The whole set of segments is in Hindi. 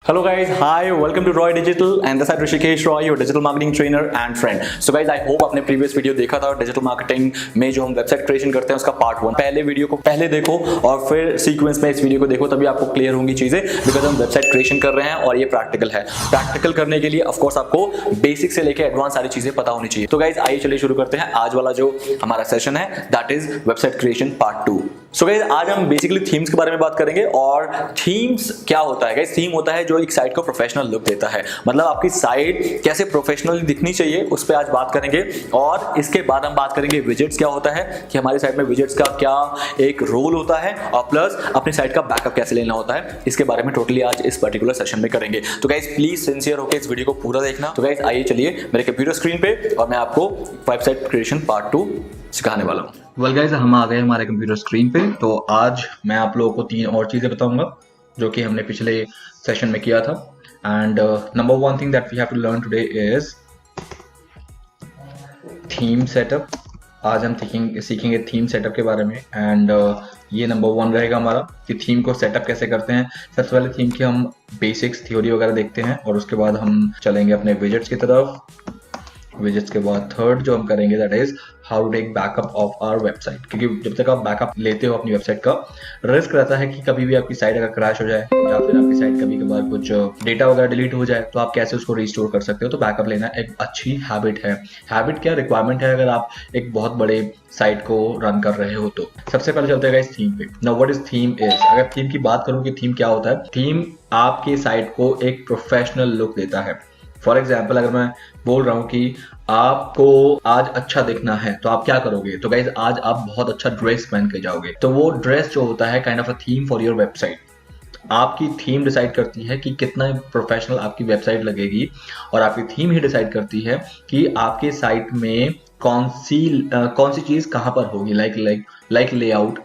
Hello guys, hi, welcome to Roy Digital and this is Rishikesh Roy, your digital marketing trainer and friend. So guys, I hope आपने previous video देखा था डिजिटल मार्केटिंग में जो हम वेबसाइट क्रिएशन करते हैं उसका पार्ट 1। पहले वीडियो को पहले देखो और फिर सीक्वेंस में इस वीडियो को देखो, तभी आपको क्लियर होंगी चीजें, बिकॉज हम वेबसाइट क्रिएशन कर रहे हैं और ये प्रैक्टिकल है। प्रैक्टिकल करने के लिए ऑफकोर्स आपको बेसिक से लेकर एडवांस सारी चीजें पता होनी चाहिए। तो गाइज आइए चलिए शुरू करते हैं आज वाला जो हमारा सेशन है, that is website creation part 2। So guys आज हम बेसिकली थीम्स के बारे में बात करेंगे। और थीम्स क्या होता है गाइज? थीम होता है जो एक साइट को प्रोफेशनल लुक देता है, मतलब आपकी साइट कैसे प्रोफेशनली दिखनी चाहिए उस पर आज बात करेंगे। और इसके बाद हम बात करेंगे विजेट्स क्या होता है, कि हमारी साइट में विजेट्स का क्या एक रोल होता है, और प्लस अपनी साइट का बैकअप कैसे लेना होता है, इसके बारे में टोटली आज इस पर्टिकुलर सेशन में करेंगे। तो गाइज प्लीज सिंसियर होकर इस वीडियो को पूरा देखना। तो गाइज आइए चलिए मेरे कंप्यूटर स्क्रीन पे और मैं आपको वेबसाइट क्रिएशन पार्ट 2 सिखाने वाला हूँ। वेल गाइस, हम आ गए हमारे कंप्यूटर स्क्रीन पे। तो आज मैं आप लोगों को 3 और चीज़ें बताऊंगा जो कि हमने पिछले सेशन में किया था। And number 1 thing that we have to learn today is theme setup. आज हम सीखेंगे थीम सेटअप के बारे में। एंड ये नंबर 1 रहेगा हमारा कि थीम को सेटअप कैसे करते हैं। सबसे पहले थीम की हम बेसिक्स थ्योरी वगैरह देखते हैं और उसके बाद हम चलेंगे अपने विजेट्स की तरफ। विजेट्स के बाद थर्ड जो हम करेंगे that is how to take backup of our website, क्योंकि जब तक आप बैकअप लेते हो अपनी वेबसाइट का, रिस्क रहता है कि कभी भी आपकी साइट अगर क्रैश हो जाए या फिर आपकी साइट कभी कभार कुछ डेटा वगैरह डिलीट हो जाए तो आप कैसे उसको रिस्टोर कर सकते हो। तो बैकअप लेना एक अच्छी हैबिट है। हैबिट क्या, रिक्वायरमेंट है अगर आप एक बहुत बड़े साइट को रन कर रहे हो। तो सबसे पहले चलते हैं इस थीम पे। Now what is theme is. अगर थीम की बात करूं कि थीम क्या होता है, थीम आपकी साइट को एक प्रोफेशनल लुक देता है। फॉर एग्जाम्पल, अगर मैं बोल रहा हूं कि आपको आज अच्छा दिखना है तो आप क्या करोगे, तो गाइज आज आप बहुत अच्छा ड्रेस पहन के जाओगे। तो वो ड्रेस जो होता है kind of a theme for your website. आपकी थीम डिसाइड करती है कि कितना प्रोफेशनल आपकी वेबसाइट लगेगी, और आपकी थीम ही डिसाइड करती है कि आपके साइट में कौन सी चीज कहां पर होगी। लाइक लेआउट,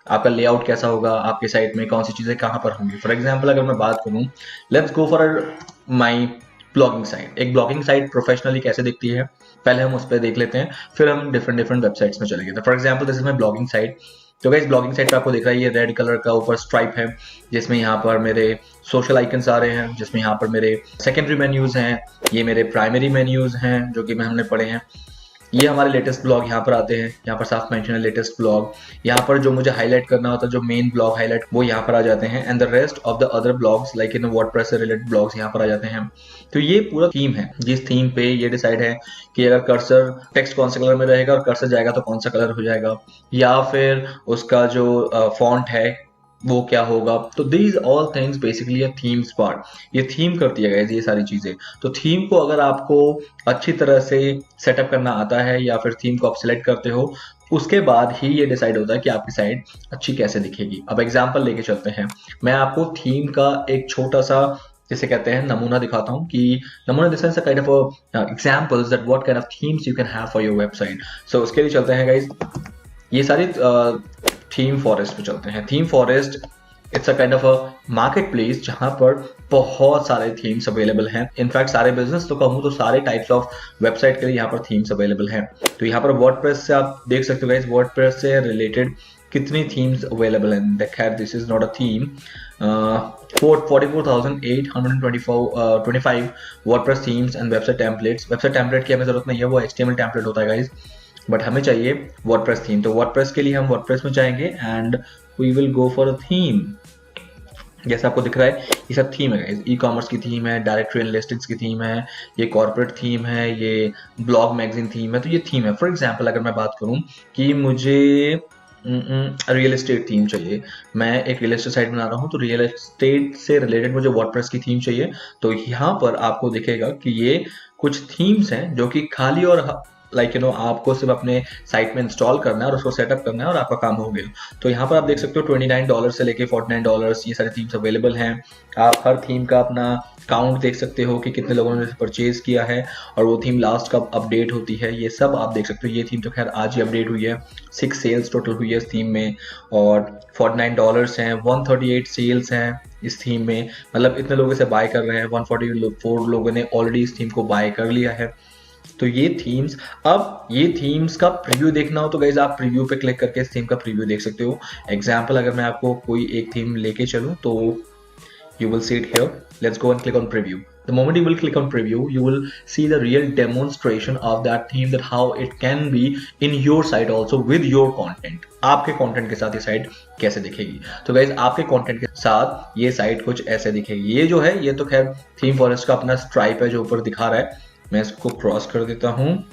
आपका लेआउट कैसा होगा, आपके साइट में कौन सी चीजें कहां पर होंगी। फॉर एग्जाम्पल अगर मैं बात करूं, let's go for my blogging site. एक ब्लॉगिंग साइट प्रोफेशनली कैसे दिखती है पहले हम उस पर देख लेते हैं, फिर हम डिफरेंट वेबसाइट्स में चलेंगे। तो for example this is my blogging site. तो गाइस ब्लॉगिंग साइट पे आपको दिख रहा है ये रेड कलर का ऊपर स्ट्राइप है, जिसमें यहाँ पर मेरे सोशल आइकन्स आ रहे हैं, जिसमें यहाँ पर मेरे सेकेंडरी मेन्यूज हैं, ये मेरे प्राइमरी मेन्यूज हैं जो कि हमने पढ़े हैं। ये हमारे लेटेस्ट ब्लॉग यहाँ पर आते हैं, यहाँ पर साफ मेंशन है लेटेस्ट ब्लॉग। यहाँ पर जो मुझे हाईलाइट करना होता है, जो मेन ब्लॉग हाईलाइट, वो यहाँ पर आ जाते हैं। And the rest of the other blogs like in WordPress से रिलेटेड ब्लॉग्स यहाँ पर आ जाते हैं। तो ये पूरा थीम है, जिस थीम पे ये डिसाइड है कि अगर कर्सर टेक्स्ट कौन से कलर में रहेगा और कर्सर जाएगा तो कौन सा कलर हो जाएगा, या फिर उसका जो फॉन्ट है वो क्या होगा। तो these all things basically a themes part. ये थीम करती है गाइस ये सारी चीजें। तो थीम को अगर आपको अच्छी तरह से सेटअप करना आता है या फिर थीम को आप सिलेक्ट करते हो, उसके बाद ही ये डिसाइड होता है कि आपकी साइट अच्छी कैसे दिखेगी। अब एग्जांपल लेके चलते हैं, मैं आपको थीम का एक छोटा सा जिसे कहते हैं नमूना दिखाता हूँ, कि नमूना this is a kind of examples that what kind of themes you can have for your website. So उसके लिए चलते हैं गाइस, ये सारी थीम फॉरेस्ट पे चलते हैं। Theme forest it's a kind of a market place जहां पर बहुत सारे थीम्स अवेलेबल हैं। इनफैक्ट सारे बिजनेस तो कहूँ तो सारे टाइप्स ऑफ वेबसाइट के लिए यहाँ पर थीम्स अवेलेबल हैं। तो यहाँ पर वर्डप्रेस से आप देख सकते हो गाइस, वर्डप्रेस से रिलेटेड कितनी थीम्स अवेलेबल हैं। खैर this is not a theme. 44,825 WordPress themes and website templates. Website template की हमें जरूरत नहीं है, वो HTML टेम्पलेट होता है गाइस, बट हमें चाहिए वर्डप्रेस थीम। तो वर्डप्रेस के लिए हम वर्डप्रेस में जाएंगे and we will go for a theme. जैसे आपको दिख रहा है ये सब थीम है गाइस। ई कॉमर्स की थीम है, डायरेक्टरी एंड लिस्टिंग्स की थीम है, ये कॉर्पोरेट थीम है, ये ब्लॉग मैगजीन थीम है। तो ये थीम है। फॉर एग्जांपल अगर मैं बात करूं कि मुझे रियल एस्टेट थीम चाहिए, मैं एक रियल एस्टेट साइट बना रहा हूँ, तो रियल एस्टेट से रिलेटेड मुझे वर्डप्रेस की थीम चाहिए। तो यहाँ पर आपको दिखेगा कि ये कुछ थीम्स हैं जो कि खाली और आपको सिर्फ अपने साइट में इंस्टॉल करना है और उसको सेटअप करना है और आपका काम हो गया। तो यहाँ पर आप देख सकते हो $29 से लेके $49 ये सारी थीम्स अवेलेबल हैं। आप हर थीम का अपना काउंट देख सकते हो कि कितने लोगों ने परचेज किया है और वो थीम लास्ट कब अपडेट होती है, ये सब आप देख सकते हो। ये थीम तो खैर आज ही अपडेट हुई है। 6 सेल्स टोटल हुई है इस थीम में और $49 हैं। 138 सेल्स हैं इस थीम में, मतलब इतने लोगों से बाय कर रहे हैं। 144 लोगों ने ऑलरेडी इस थीम को बाय कर लिया है। तो ये थीम्स, अब ये थीम्स का प्रीव्यू देखना हो तो गाइज आप प्रीव्यू पे क्लिक करके इस थीम का प्रीव्यू देख सकते हो। एग्जाम्पल अगर मैं आपको कोई एक थीम लेके चलूं तो you will see it here. Let's go and click on preview. The moment you will click on preview, you will see the real demonstration of that theme, that how it can be in your site also with your content. आपके content के साथ ये साइट कैसे दिखेगी। तो गाइज आपके content के साथ ये साइट कुछ ऐसे दिखेगी। ये जो है ये तो खैर थीम फॉरेस्ट का अपना स्ट्राइप है जो ऊपर दिखा रहा है। मैं इसको क्रॉस कर देता हूँ।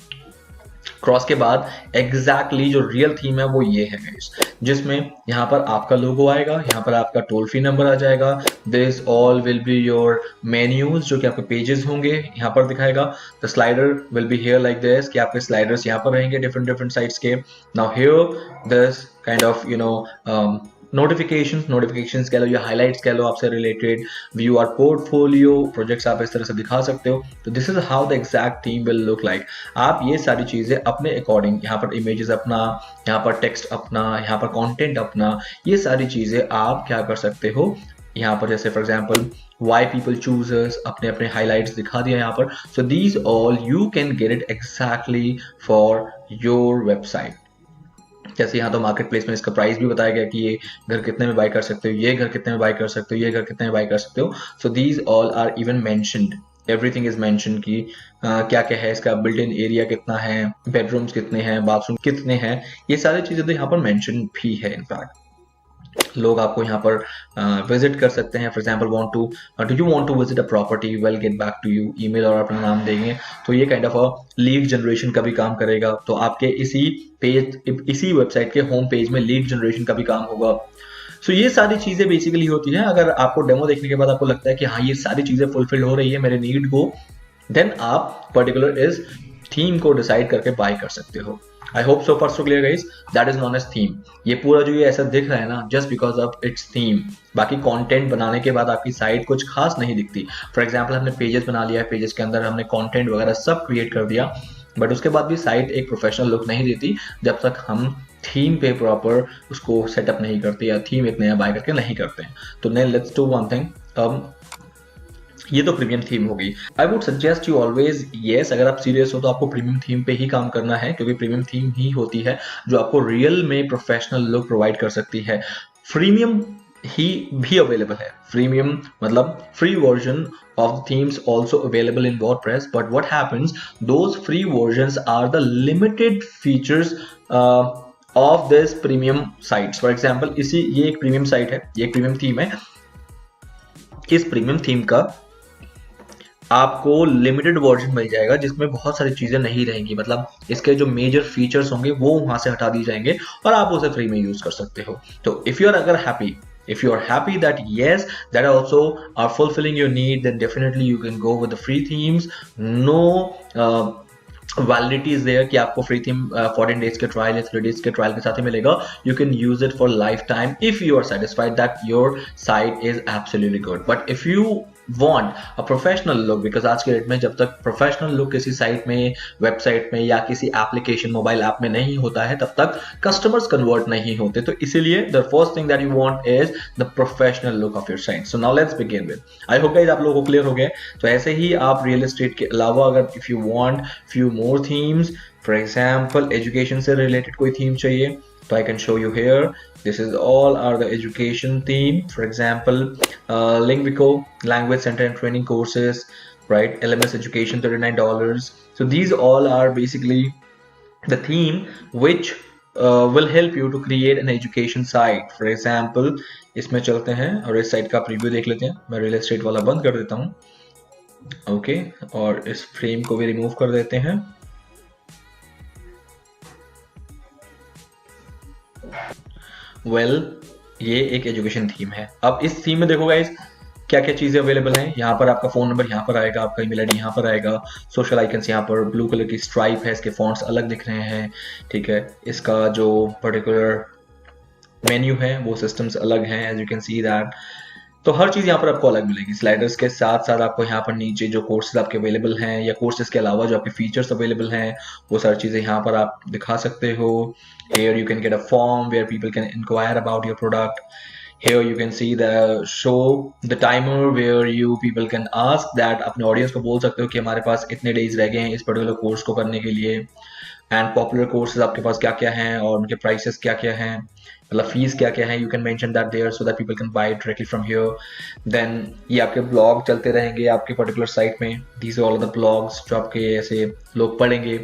क्रॉस के बाद एग्जैक्टली जो रियल थीम है वो ये है गाइस, जिसमें यहाँ पर आपका लोगो आएगा, यहाँ पर आपका टोल फ्री नंबर आ जाएगा। This all will be your menus, जो कि आपके पेजेस होंगे यहाँ पर दिखाएगा। The slider will be here like this, कि आपके स्लाइडर्स यहाँ पर रहेंगे डिफरेंट साइट्स के। Now here this kind of notifications कह लो या हाइलाइट्स कह लो आपसे related, view our portfolio, projects आप इस तरह से दिखा सकते हो। तो this is how the exact theme will look like. आप ये सारी चीजें अपने अकॉर्डिंग, यहाँ पर इमेजेस अपना, यहाँ पर टेक्स्ट अपना, यहाँ पर कंटेंट अपना, ये सारी चीजें आप क्या कर सकते हो यहाँ पर। जैसे for example why people choosers, अपने अपने हाईलाइट्स दिखा दिया यहाँ पर। सो these all you can get it exactly for your website. जैसे यहाँ तो मार्केट प्लेस में इसका प्राइस भी बताया गया कि ये घर कितने में बाय कर सकते हो, ये घर कितने में बाय कर सकते हो, ये घर कितने में बाय कर सकते हो। So these all are even mentioned, everything is mention कि क्या क्या है, इसका बिल्ट इन एरिया कितना है, बेडरूम्स कितने हैं, बाथरूम कितने हैं, ये सारी चीजें तो यहाँ पर मेंशन भी है। इनफैक्ट लोग आपको यहाँ पर विजिट कर सकते हैं। For example do you want to visit a property, we'll get back to you, email और अपना नाम देंगे तो ये kind of a lead generation का भी काम करेगा। तो आपके इसी वेबसाइट के होम पेज में लीड जनरेशन का भी काम होगा। सो ये सारी चीजें बेसिकली होती हैं। अगर आपको डेमो देखने के बाद आपको लगता है कि हाँ ये सारी चीजें फुलफिल हो रही है मेरे नीड को, देन आप पर्टिकुलर इस थीम को डिसाइड करके बाय कर सकते हो। I hope so far so clear guys, that is known as theme। ये पूरा जो ये ऐसा दिख रहा है ना, just because of its theme. बाकी कंटेंट बनाने के बाद आपकी साइट कुछ खास नहीं दिखती। फॉर एग्जाम्पल हमने पेजेस बना लिया है, पेजेस के अंदर हमने कंटेंट वगैरह सब क्रिएट कर दिया, बट उसके बाद भी साइट एक प्रोफेशनल लुक नहीं देती जब तक हम थीम पे प्रॉपर उसको सेटअप नहीं करते या थीम एक नया बाय करके नहीं करते हैं। तो लेट्स डू वन थिंग। ये तो प्रीमियम थीम हो गई। I would suggest you always, yes अगर आप सीरियस हो तो आपको प्रीमियम थीम पे ही काम करना है, क्योंकि प्रीमियम थीम ही होती है जो आपको रियल में प्रोफेशनल लुक प्रोवाइड कर सकती है। फ्रीमियम ही भी अवेलेबल है। फ्रीमियम मतलब free version of the themes also available in WordPress, but what happens, those free versions are the limited features of this premium sites। For example ये एक प्रीमियम साइट है, ये एक प्रीमियम थीम है। इस प्रीमियम थीम का आपको लिमिटेड वर्जन मिल जाएगा जिसमें बहुत सारी चीजें नहीं रहेंगी, मतलब इसके जो मेजर फीचर्स होंगे वो वहां से हटा दिए जाएंगे और आप उसे फ्री में यूज कर सकते हो। तो if you are happy that yes that also are fulfilling your need, then definitely you can go with the free themes। no validity is there कि आपको फ्री थीम 14 डेज के ट्रायल या 3 डेज के ट्रायल के साथ ही मिलेगा। You can use it for life time if you are satisfied that your site is absolutely good. But if you want a professional look, because आज के डेट में जब तक प्रोफेशनल लुक किसी साइट में, वेबसाइट में या किसी एप्लीकेशन मोबाइल ऐप में नहीं होता है तब तक कस्टमर्स कन्वर्ट नहीं होते। तो इसीलिए the first thing that you want is the professional look of your site. So now let's begin with, I hope guys आप लोगों को क्लियर हो गया। तो ऐसे ही आप रियल एस्टेट के अलावा अगर if you want few more themes, for example education से रिलेटेड कोई थीम चाहिए तो I can show you here. This is all are the education theme. For example, Lingvico language center and training courses, right? LMS education $39. So these all are basically the theme which will help you to create an education site. For example, इसमें चलते हैं और इस साइट का प्रीव्यू देख लेते हैं। मैं रियल एस्टेट वाला बंद कर देता हूँ, ओके, और इस फ्रेम को भी रिमूव कर देते हैं। ये एक एजुकेशन थीम है। अब इस थीम में देखो गाइस क्या क्या चीजें अवेलेबल हैं। यहाँ पर आपका फोन नंबर यहाँ पर आएगा, आपका ईमेल आईडी यहाँ पर आएगा, सोशल आइकन्स यहाँ पर ब्लू कलर की स्ट्राइप है, इसके फॉन्ट्स अलग दिख रहे हैं, ठीक है। इसका जो पर्टिकुलर मेन्यू है वो सिस्टम्स अलग हैं, as you can see that. तो हर चीज यहाँ पर आपको अलग मिलेगी। स्लाइडर्स के साथ साथ आपको यहाँ पर नीचे जो कोर्सेज आपके अवेलेबल हैं या कोर्सेज के अलावा जो आपके फीचर्स अवेलेबल हैं वो सारी चीजें यहाँ पर आप दिखा सकते हो। Here you can get a form where people can inquire about your product। here you can see the show the timer where you people can ask that अपने ऑडियंस को बोल सकते हो कि हमारे पास इतने डेज रह गए हैं इस पर्टिकुलर कोर्स को करने के लिए, एंड पॉपुलर कोर्सेज आपके पास क्या क्या हैं और उनके प्राइसेस क्या क्या हैं, मतलब फीस क्या क्या है, you can mention that there so that people can buy directly from here. Then ये आपके ब्लॉग चलते रहेंगे आपके पर्टिकुलर साइट में, these are all the blogs जो आपके ऐसे लोग पढ़ेंगे।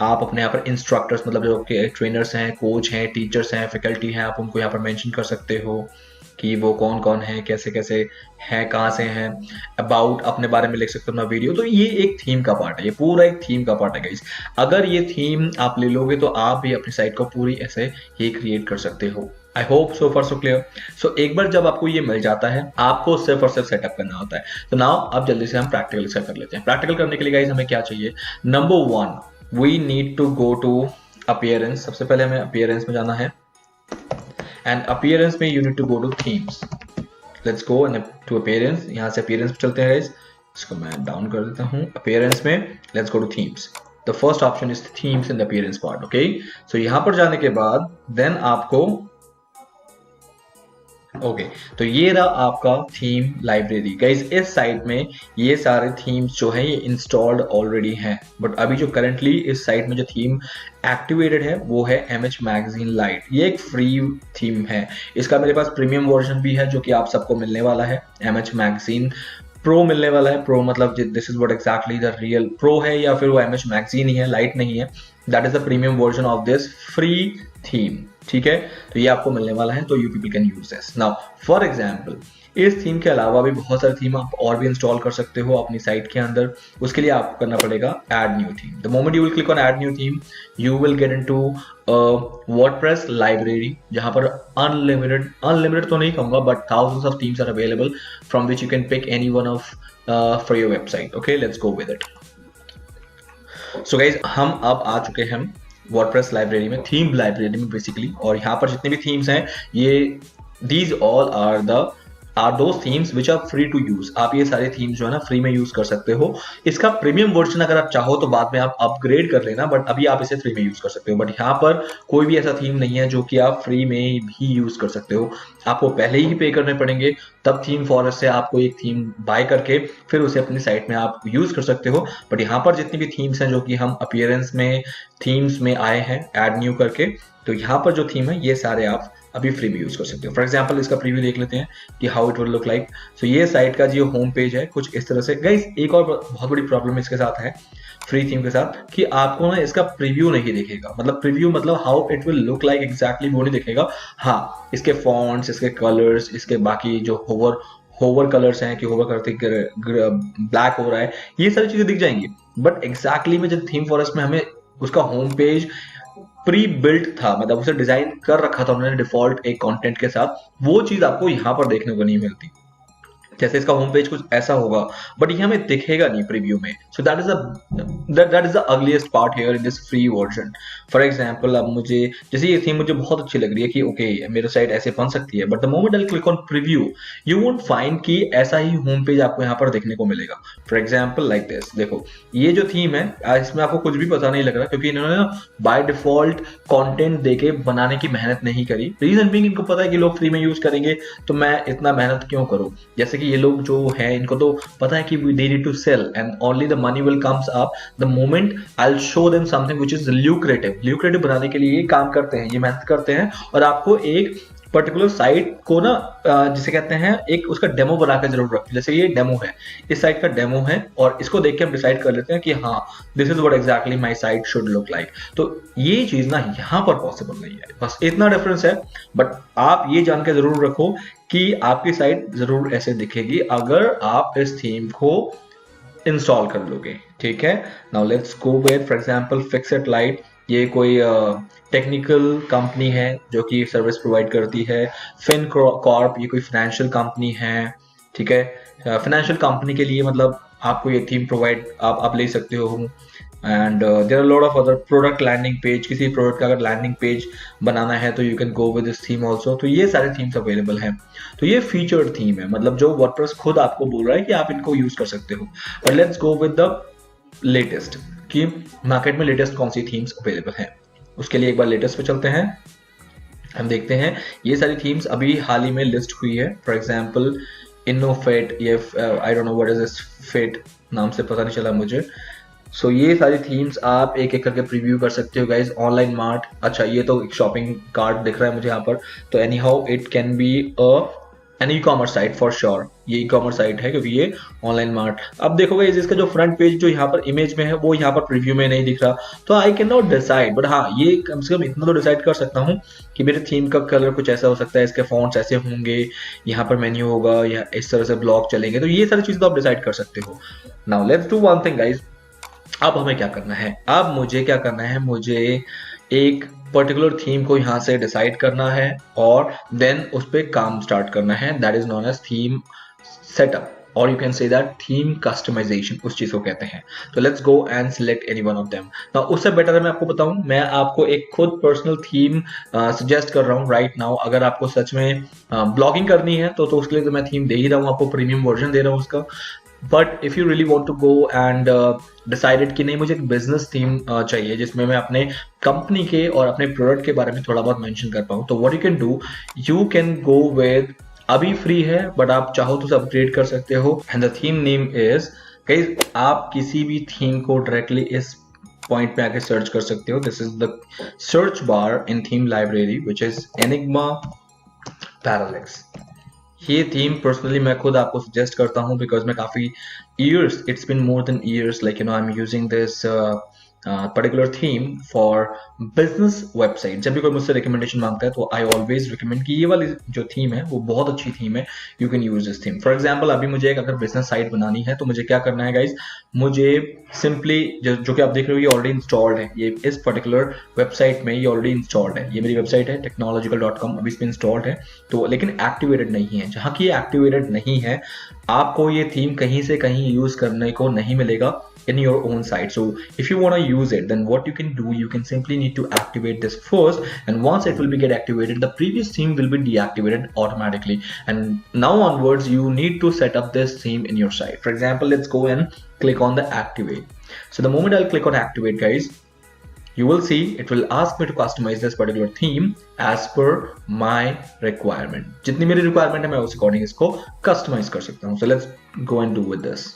आप अपने यहाँ पर इंस्ट्रक्टर्स मतलब जो आपके ट्रेनर्स हैं, कोच हैं, टीचर्स हैं, फैकल्टी हैं, आप उनको यहाँ पर मेंशन कर सकते हो कि वो कौन कौन है, कैसे कैसे हैं, कहाँ से हैं, अबाउट अपने बारे में लिख सकते हो अपना वीडियो। तो ये एक थीम का पार्ट है, ये पूरा एक थीम का पार्ट है गाइस। अगर ये थीम आप ले लोगे तो आप भी अपनी साइट को पूरी ऐसे ही क्रिएट कर सकते हो। I hope so far so clear. So एक बार जब आपको ये मिल जाता है आपको सिर्फ और सिर्फ सेटअप करना होता है। तो नाउ अब जल्दी से हम प्रैक्टिकल इसका कर लेते हैं। प्रैक्टिकल करने के लिए गाइस हमें क्या चाहिए, number 1 we need to go to appearance. सबसे पहले हमें अपीयरेंस में जाना है, एंड अपीयरेंस में you need to go to themes. Let's go to appearance, यहाँ से अपीयरेंस पे चलते हैं गाइस। इसको मैं डाउन कर देता हूँ। अपीयरेंस में let's go to themes. The first option is themes in the appearance part. Okay, so यहाँ पर जाने के बाद देन आपको ओके तो ये रहा आपका थीम लाइब्रेरी। गाइस इस साइट में ये सारे थीम्स जो है ये इंस्टॉल्ड ऑलरेडी हैं, बट अभी जो करंटली इस साइट में जो थीम एक्टिवेटेड है वो है MH मैगजीन लाइट। ये एक फ्री थीम है, इसका मेरे पास प्रीमियम वर्जन भी है जो कि आप सबको मिलने वाला है। MH मैगजीन प्रो मिलने वाला है। प्रो मतलब this is what exactly the real pro है, या फिर वो MH मैगजीन ही है, लाइट नहीं है। That is the premium version of this free theme. ठीक है, तो ये आपको मिलने वाला है, तो you people can use this. Now for example इस थीम के अलावा भी बहुत सारे थीम आप और भी इंस्टॉल कर सकते हो अपनी साइट के अंदर। उसके लिए आपको करना पड़ेगा add new theme. The moment you will click on add new theme you will get into WordPress library, जहां पर अनलिमिटेड तो नहीं कहूंगा but thousands of themes are available from which you can pick any one of for your website. Okay, let's go with it. So guys हम अब आ चुके हैं वर्डप्रेस लाइब्रेरी में, थीम लाइब्रेरी में बेसिकली, और यहाँ पर जितने भी थीम्स हैं ये these all are those themes which are free to use. आप ये सारे थीम्स जो है ना फ्री में यूज कर सकते हो। इसका प्रीमियम वर्जन अगर आप चाहो तो बाद में आप अपग्रेड कर लेना, बट अभी आप इसे फ्री में यूज कर सकते हो। बट यहाँ पर कोई भी ऐसा थीम नहीं है जो कि आप फ्री में भी यूज कर सकते हो, आपको पहले ही पे करने पड़ेंगे, तब थीम फॉरेस्ट से आपको एक थीम बाय करके फिर उसे अपनी साइट में आप यूज कर सकते हो। बट यहाँ पर जितनी भी थीम्स हैं जो कि हम अपीयरेंस में थीम्स में आए हैं ऐड न्यू करके, तो यहाँ पर जो थीम है ये सारे आप अभी फ्री में यूज कर सकते हो। फॉर एग्जांपल इसका प्रीव्यू देख लेते हैं कि how it will look like. So ये साइट का जो होम पेज है कुछ इस तरह से। गाइस एक और बहुत बड़ी प्रॉब्लम इसके साथ है फ्री थीम के साथ कि आपको ना इसका प्रीव्यू नहीं दिखेगा। मतलब प्रीव्यू मतलब how it will look like exactly वो नहीं दिखेगा। हाँ, इसके फॉन्ट्स, इसके कलर्स, इसके बाकी जो होवर कलर्स हैं कि होवर करते ब्लैक हो रहा है, ये सारी चीजें दिख जाएंगी। बट एग्जैक्टली में जब थीम फॉरेस्ट में हमें उसका होम पेज प्री बिल्ट था, मतलब उसे डिजाइन कर रखा था उन्होंने डिफॉल्ट एक कंटेंट के साथ, वो चीज आपको यहाँ पर देखने को नहीं मिलती। जैसे इसका होम पेज कुछ ऐसा होगा बट ये हमें दिखेगा नहीं प्रीव्यू में। सो that is the ugliest part here in this free version. For example अब मुझे जैसे ये थीम मुझे बहुत अच्छी लग रही है कि ओके मेरी साइट ऐसे बन सकती है, but the moment I click on preview you won't find कि ऐसा ही होम पेज आपको यहाँ पर देखने को मिलेगा। फॉर एग्जाम्पल लाइक दिस, देखो ये जो थीम है इसमें आपको कुछ भी पता नहीं लग रहा क्योंकि इन्होंने बाय डिफॉल्ट कंटेंट देके बनाने की मेहनत नहीं करी। रीजन बीइंग इनको पता है कि लोग फ्री में यूज करेंगे तो मैं इतना मेहनत क्यों करूं। जैसे कि ये लोग जो है इनको तो पता है कि they need to sell and only the money will comes up the moment I'll show them something which is lucrative बनाने के लिए ये काम करते हैं, ये मेहनत करते हैं और आपको एक पर्टिकुलर साइट को ना जिसे कहते हैं एक उसका डेमो बना के जरूर रखें। जैसे ये डेमो है, इस साइट का डेमो है और इसको देख के हम डिसाइड कर लेते हैं कि हाँ this is what exactly my site should look like. तो ये चीज ना यहाँ पर पॉसिबल नहीं है, बस इतना डिफरेंस है। बट आप ये जान के जरूर रखो कि आपकी साइट जरूर ऐसे दिखेगी अगर आप इस थीम को इंस्टॉल कर लोगे। ठीक है, now let's go with for example fixed light. ये कोई टेक्निकल कंपनी है जो कि सर्विस प्रोवाइड करती है। फिन कॉर्प ये कोई फाइनेंशियल कंपनी है। ठीक है, फाइनेंशियल कंपनी के लिए मतलब आपको ये थीम प्रोवाइड आप ले सकते हो। And there are lot of other product landing page, किसी प्रोडक्ट का अगर लैंडिंग पेज बनाना है तो you can go with this theme also. तो ये सारे थीम्स अवेलेबल हैं। तो ये फीचर्ड थीम है, मतलब जो वर्डप्रेस खुद आपको बोल रहा है कि आप इनको यूज कर सकते हो। But let's go with the latest कि मार्केट में लेटेस्ट कौन सी थीम्स अवेलेबल हैं। उसके लिए एक बार लेटेस्ट पे चलते हैं हम देखते हैं ये सारी थीम्स अभी हाल ही में लिस्ट हुई है। फॉर एग्जाम्पल इनोफेट, ये I don't know what is this fit, नाम से पता नहीं चला मुझे। सो ये सारी थीम्स आप एक एक करके प्रीव्यू कर सकते हो गाइज। ऑनलाइन मार्ट, अच्छा ये तो एक शॉपिंग कार्ट दिख रहा है मुझे यहाँ पर, तो anyhow it can be an e commerce site for sure. ये ई कॉमर्स साइट है क्योंकि ये ऑनलाइन मार्ट। अब देखो गाइज इसका जो फ्रंट पेज जो यहाँ पर इमेज में है वो यहाँ पर प्रीव्यू में नहीं दिख रहा, तो I can not decide, but हाँ ये कम से कम इतना तो डिसाइड कर सकता हूँ कि मेरे थीम का कलर कुछ ऐसा हो सकता है, इसके फॉन्ट्स ऐसे होंगे, यहाँ पर मेन्यू होगा या इस तरह से ब्लॉग चलेंगे, तो ये सारी चीजें तो आप डिसाइड कर सकते हो। Now let's do one thing guys. अब हमें क्या करना है, अब मुझे क्या करना है, मुझे एक पर्टिकुलर थीम को यहाँ से डिसाइड करना है और देन उस पर काम स्टार्ट करना है। That is known as theme setup, और you can say that theme customisation, उस चीज को कहते हैं। तो let's go and select any one of them. Now उससे बेटर है मैं आपको बताऊं, मैं आपको एक खुद पर्सनल थीम सजेस्ट कर रहा हूं राइट नाउ। अगर आपको सच में ब्लॉगिंग करनी है तो उसके लिए तो मैं थीम दे ही रहा हूं आपको, प्रीमियम वर्जन दे रहा हूं उसका। But if you really want to go and decided कि नहीं मुझे एक बिजनेस थीम चाहिए जिसमें मैं अपने कंपनी के और अपने प्रोडक्ट के बारे में थोड़ा बहुत मेंशन कर पाऊँ, तो what you can do, you can go with, अभी फ्री है बट आप चाहो तो अपग्रेड कर सकते हो, and the theme name is guys, आप किसी भी थीम को डायरेक्टली इस पॉइंट पे आके सर्च कर सकते हो। This is the search bar in theme library which is enigma parallax. ये थीम पर्सनली मैं खुद आपको सजेस्ट करता हूँ बिकॉज मैं काफी years, it's been more than years, like you know I am using this particular theme for business website. जब भी कोई मुझसे रिकमेंडेशन मांगता है तो आई ऑलवेज रिकमेंड कि ये वाली जो थीम है वो बहुत अच्छी थीम है, you can use this theme. For example अभी मुझे एक अगर बिजनेस साइट बनानी है तो मुझे क्या करना है गाइज, मुझे सिंपली जो कि आप देख रहे हो ये ऑलरेडी इंस्टॉल्ड है, ये इस पर्टिकुलर वेबसाइट में ये ऑलरेडी इंस्टॉल्ड है। ये मेरी वेबसाइट है technological.com, अभी इस पर इंस्टॉल्ड है तो, लेकिन एक्टिवेटेड नहीं है। जहां की एक्टिवेटेड नहीं है आपको ये थीम कहीं से कहीं यूज करने को नहीं मिलेगा in your own site. So if you want to use it, then what you can do, you can simply need to activate this first, and once it will be get activated, the previous theme will be deactivated automatically, and now onwards you need to set up this theme in your site. For example, let's go and click on the activate. So the moment I'll click on activate guys, you will see it will ask me to customize this particular theme as per my requirement. जितनी मेरी requirement है मैं उस according इसको customize कर सकता हूँ। So let's go and do with this.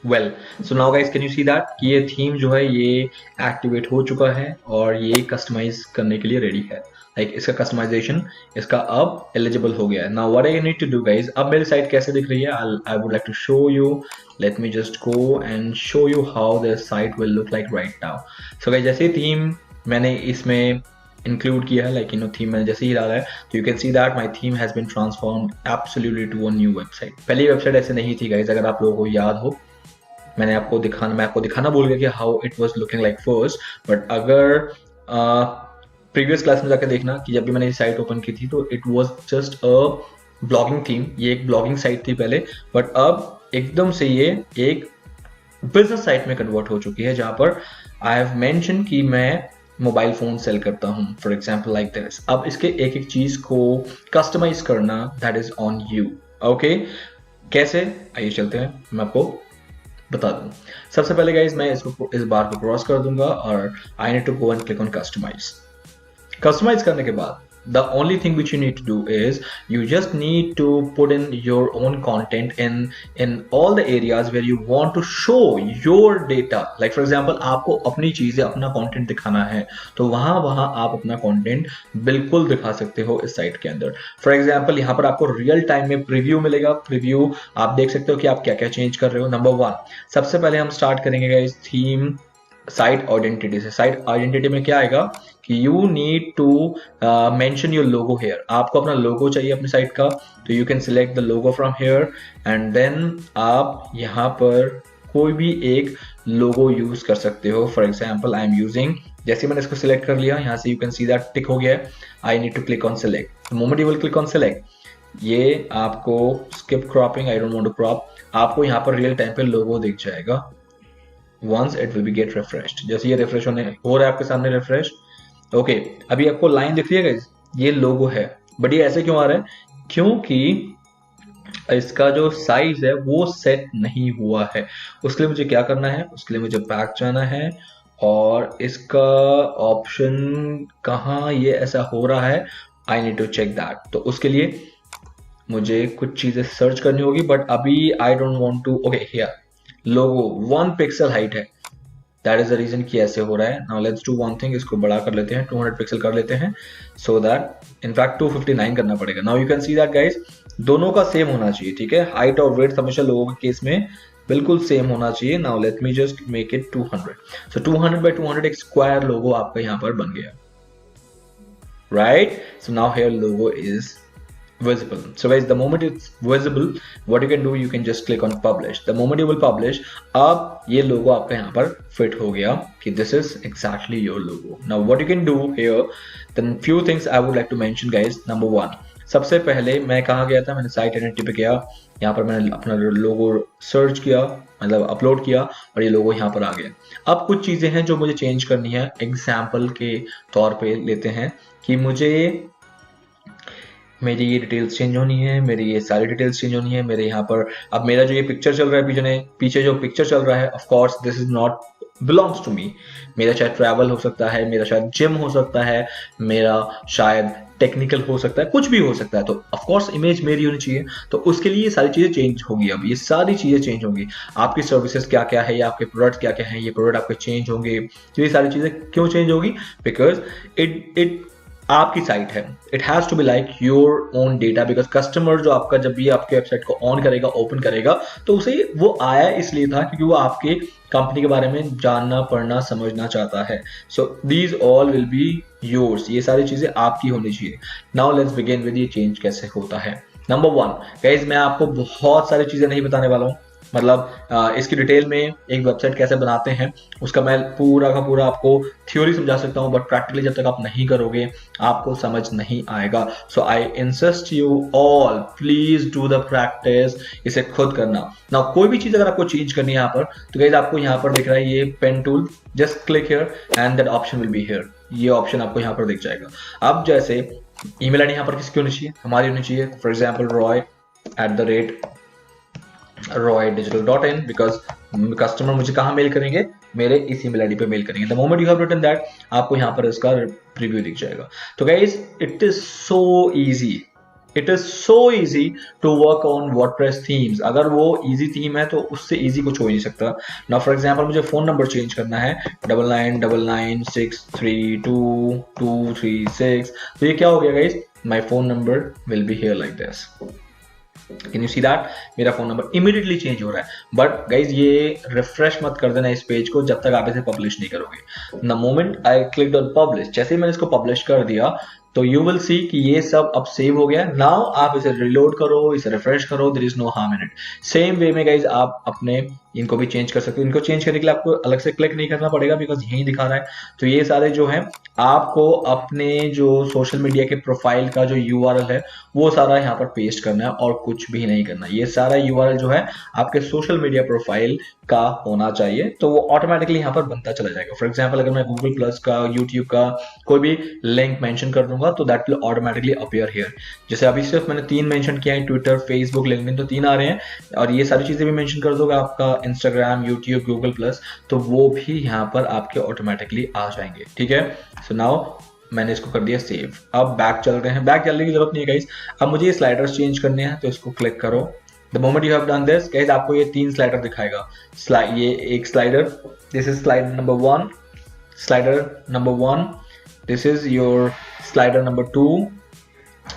Well so now guys can you see that कि ये थीम जो है ये एक्टिवेट हो चुका है और ये कस्टमाइज करने के लिए रेडी है। लाइक इसका कस्टमाइजेशन इसका अब एलिजिबल हो गया है। Now what I need to do guys, अब मेरी साइट कैसे दिख रही है, I would like to show you, let me just go and show you how this site will look like right now. So guys जैसे थीम मैंने इसमें इंक्लूड किया है, लाइक यू नो थीम मैंने जैसे ही डाला है तो you can see that my theme has been transformed absolutely to a new website. पहली वेबसाइट ऐसे नहीं थी गाइस, अगर आप लोगों को याद हो, मैं आपको दिखाना भूल गया कि how it was looking like first. But अगर प्रीवियस क्लास में जाकर देखना कि जब भी मैंने ये साइट ओपन की थी तो it was just a blogging theme, ये एक ब्लॉगिंग साइट थी पहले, बट अब एकदम से ये एक बिजनेस साइट में कन्वर्ट हो चुकी है जहां पर आई हैव मेंशन कि मैं मोबाइल फोन सेल करता हूं, फॉर एग्जांपल लाइक दिस। अब इसके एक एक चीज को कस्टमाइज करना that is on you. Okay कैसे, आइए चलते हैं मैं आपको बता दूं। सबसे पहले गाइज मैं इसको इस बार को क्रॉस कर दूंगा और I need to go and click on customize. Customize करने के बाद the only thing which you need to do is you just need to put in your own content in all the areas where you want to show your data. Like for example आपको अपनी चीजें अपना content दिखाना है तो वहां आप अपना content बिल्कुल दिखा सकते हो इस साइट के अंदर। For example यहाँ पर आपको रियल टाइम में प्रीव्यू मिलेगा, प्रीव्यू आप देख सकते हो कि आप क्या क्या चेंज कर रहे हो। नंबर 1 सबसे पहले हम स्टार्ट करेंगे गाइस थीम साइट आइडेंटिटी से। साइट आइडेंटिटी में क्या आएगा कि you need to mention your logo here. आपको अपना लोगो चाहिए अपनी साइट का, तो you can select the logo from here and then आप यहाँ पर कोई भी एक लोगो यूज कर सकते हो। For example I am using, जैसे मैंने इसको सिलेक्ट कर लिया यहाँ से you can see that tick हो गया है। I need to click on select. The moment you will click on select ये आपको skip cropping, I don't want to crop, आपको यहाँ पर रियल टाइम पे लोगो दिख जाएगा। once it will be get refreshed, जैसे ये रिफ्रेश होने हो रहा है आपके सामने रिफ्रेश। ओके अभी आपको लाइन दिख रही है गाइस, ये लोगो है, बट ये ऐसे क्यों आ रहा है, क्योंकि इसका जो साइज है वो सेट नहीं हुआ है। उसके लिए मुझे क्या करना है, उसके लिए मुझे बैक जाना है और इसका ऑप्शन कहाँ ये ऐसा हो रहा है, I need to check that. तो उसके लिए मुझे कुछ चीजें सर्च करनी होगी, बट अभी I don't want to. Okay here logo 1 pixel height है, दैट इज द रीजन कि ऐसे हो रहा है। Now let's do one thing, इसको बड़ा कर लेते हैं, 200 पिक्सल कर लेते हैं, सो दैट इनफैक्ट 259 करना पड़ेगा। Now you can see that guys, दोनों का सेम होना चाहिए, ठीक है। हाइट और वेट हमेशा लोगों के केस में बिल्कुल सेम होना चाहिए। Now let me just make it 200। सो 200 बाय 200 एक स्क्वायर लोगो आपका यहाँ पर बन गया, right. So now here logo is visible. So guys, the moment it's visible, what you can do, you can just click on publish. The moment you will publish, अब ये logo आपका यहाँ पर fit हो गया कि this is exactly your logo. Now what you can do here, then few things I would like to mention guys. Number 1, सबसे पहले मैं कहाँ गया था, मैंने साइट आइडेंटिटी पे गया, यहाँ पर मैंने अपना लोगो सर्च किया, मतलब अपलोड किया, और ये लोगो यहाँ पर आ गया। अब कुछ चीजें हैं जो मुझे चेंज करनी है। एग्जाम्पल के तौर पे लेते हैं कि मुझे मेरी ये डिटेल्स चेंज होनी है, मेरी ये सारी डिटेल्स चेंज होनी है। मेरे यहाँ पर अब मेरा जो ये पिक्चर चल रहा है, पीछे जो पिक्चर चल रहा है, of course this is not belongs to me. मेरा शायद ट्रैवल हो सकता है, मेरा शायद जिम हो सकता है, मेरा शायद टेक्निकल हो सकता है, कुछ भी हो सकता है। तो ऑफ कोर्स इमेज मेरी होनी चाहिए, तो उसके लिए ये सारी चीजें चेंज होगी। अब ये सारी चीजें चेंज होंगी। आपकी सर्विसेज क्या क्या है, या आपके प्रोडक्ट क्या क्या है, ये प्रोडक्ट आपके चेंज होंगे। तो ये सारी चीजें क्यों चेंज होगी, बिकॉज इट आपकी साइट है, it has to be like your own data. Because customer जो आपका जब भी आपके वेबसाइट को ऑन करेगा, ओपन करेगा, तो उसे वो आया इसलिए था क्योंकि वो आपके कंपनी के बारे में जानना, पढ़ना, समझना चाहता है। सो these all will be yours, ये सारी चीजें आपकी होनी चाहिए। नाउ लेट्स बिगिन विद ये चेंज कैसे होता है। नंबर 1 गाइज, मैं आपको बहुत सारी चीजें नहीं बताने वाला हूँ, मतलब इसकी डिटेल में एक वेबसाइट कैसे बनाते हैं उसका मैं पूरा का पूरा आपको थ्योरी समझा सकता हूं, बट प्रैक्टिकली जब तक आप नहीं करोगे आपको समझ नहीं आएगा। So I insist you all, please do the practice, इसे खुद करना। ना कोई भी चीज अगर आपको चेंज करनी है यहाँ पर, तो गाइस आपको यहाँ पर दिख रहा है ये pen tool, just click here and that option will be here. ये ऑप्शन आपको यहाँ पर दिख जाएगा। अब जैसे ईमेल आईडी यहाँ पर किसकी होनी चाहिए, हमारी होनी चाहिए। For example roy@roydigital.in, because customer मुझे कहाँ मेल करेंगे, मेरे इस ईमेल आईडी पे मेल करेंगे। The moment you have written that, आपको यहाँ पर इसका प्रीव्यू दिख जाएगा। तो guys it is so easy to work on WordPress themes. अगर वो इजी थीम है तो उससे इजी कुछ हो ही नहीं सकता ना। फॉर एग्जांपल मुझे फोन नंबर चेंज करना है 9999632236, तो ये क्या हो गया guys, my phone number will be here like this. Can you see that? मेरा फोन नंबर इमीडिएटली चेंज हो रहा है। बट गाइज ये रिफ्रेश मत कर देना इस पेज को जब तक आप इसे पब्लिश नहीं करोगे। The moment I click on publish, जैसे ही मैंने इसको पब्लिश कर दिया तो यू विल सी कि ये सब अब सेव हो गया। नाउ आप इसे रिलोड करो, इसे रिफ्रेश करो, there is no harm in it. Same way में गाइज आप अपने इनको भी चेंज कर सकते हो। इनको चेंज करने के लिए आपको अलग से क्लिक नहीं करना पड़ेगा बिकॉज यही दिखा रहा है। तो ये सारे जो है आपको अपने जो सोशल मीडिया के प्रोफाइल का जो URL है वो सारा यहाँ पर पेस्ट करना है और कुछ भी नहीं करना। ये सारा URL जो है आपके सोशल मीडिया प्रोफाइल का होना चाहिए, तो वो ऑटोमेटिकली यहाँ पर बनता चला जाएगा। फॉर एग्जाम्पल अगर मैं गूगल प्लस का, यूट्यूब का कोई भी लिंक मेंशन कर दूंगा तो that will automatically appear here. जैसे अभी सिर्फ मैंने 3 मेंशन किया है, ट्विटर, फेसबुक, लिंक्डइन, तो 3 आ रहे हैं। और ये सारी चीजें भी मेंशन कर दोगे आपका इंस्टाग्राम, यूट्यूब, गूगल प्लस, तो वो भी यहाँ पर आपके ऑटोमेटिकली आ जाएंगे। ठीक है, सो नाउ मैंने इसको कर दिया सेव। अब बैक चल रहे हैं, बैक चलने की जरूरत नहीं है गाइस। अब मुझे ये स्लाइडर्स चेंज करने हैं तो इसको क्लिक करो। The moment you have done this guys आपको ये 3 स्लाइडर दिखाएगा। ये एक slider, this is slider number 1, slider number 1, this is your slider number 2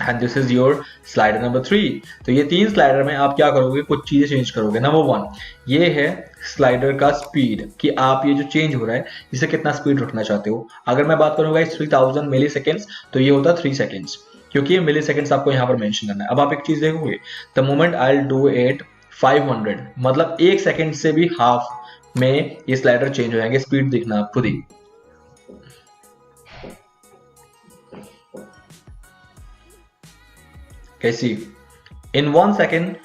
and this is your slider number 3। तो ये 3 स्लाइडर में आप क्या करोगे, कुछ चीजें चेंज करोगे। नंबर 1 ये है स्लाइडर का स्पीड, कि आप ये जो चेंज हो रहा है इसे कितना स्पीड रखना चाहते हो। अगर मैं बात करूंगा 3000 मिली सेकेंड्स तो ये होता 3 सेकेंड्स, क्योंकि ये मिली सेकेंड्स आपको यहाँ पर मेंशन करना है। अब आप एक चीज देखोगे, the moment I will do it 500, मतलब 1 सेकेंड से भी हाफ में ये स्लाइडर चेंज हो जाएंगे। स्पीड दिखना आप खुद ही, कैसी इन 1 सेकेंड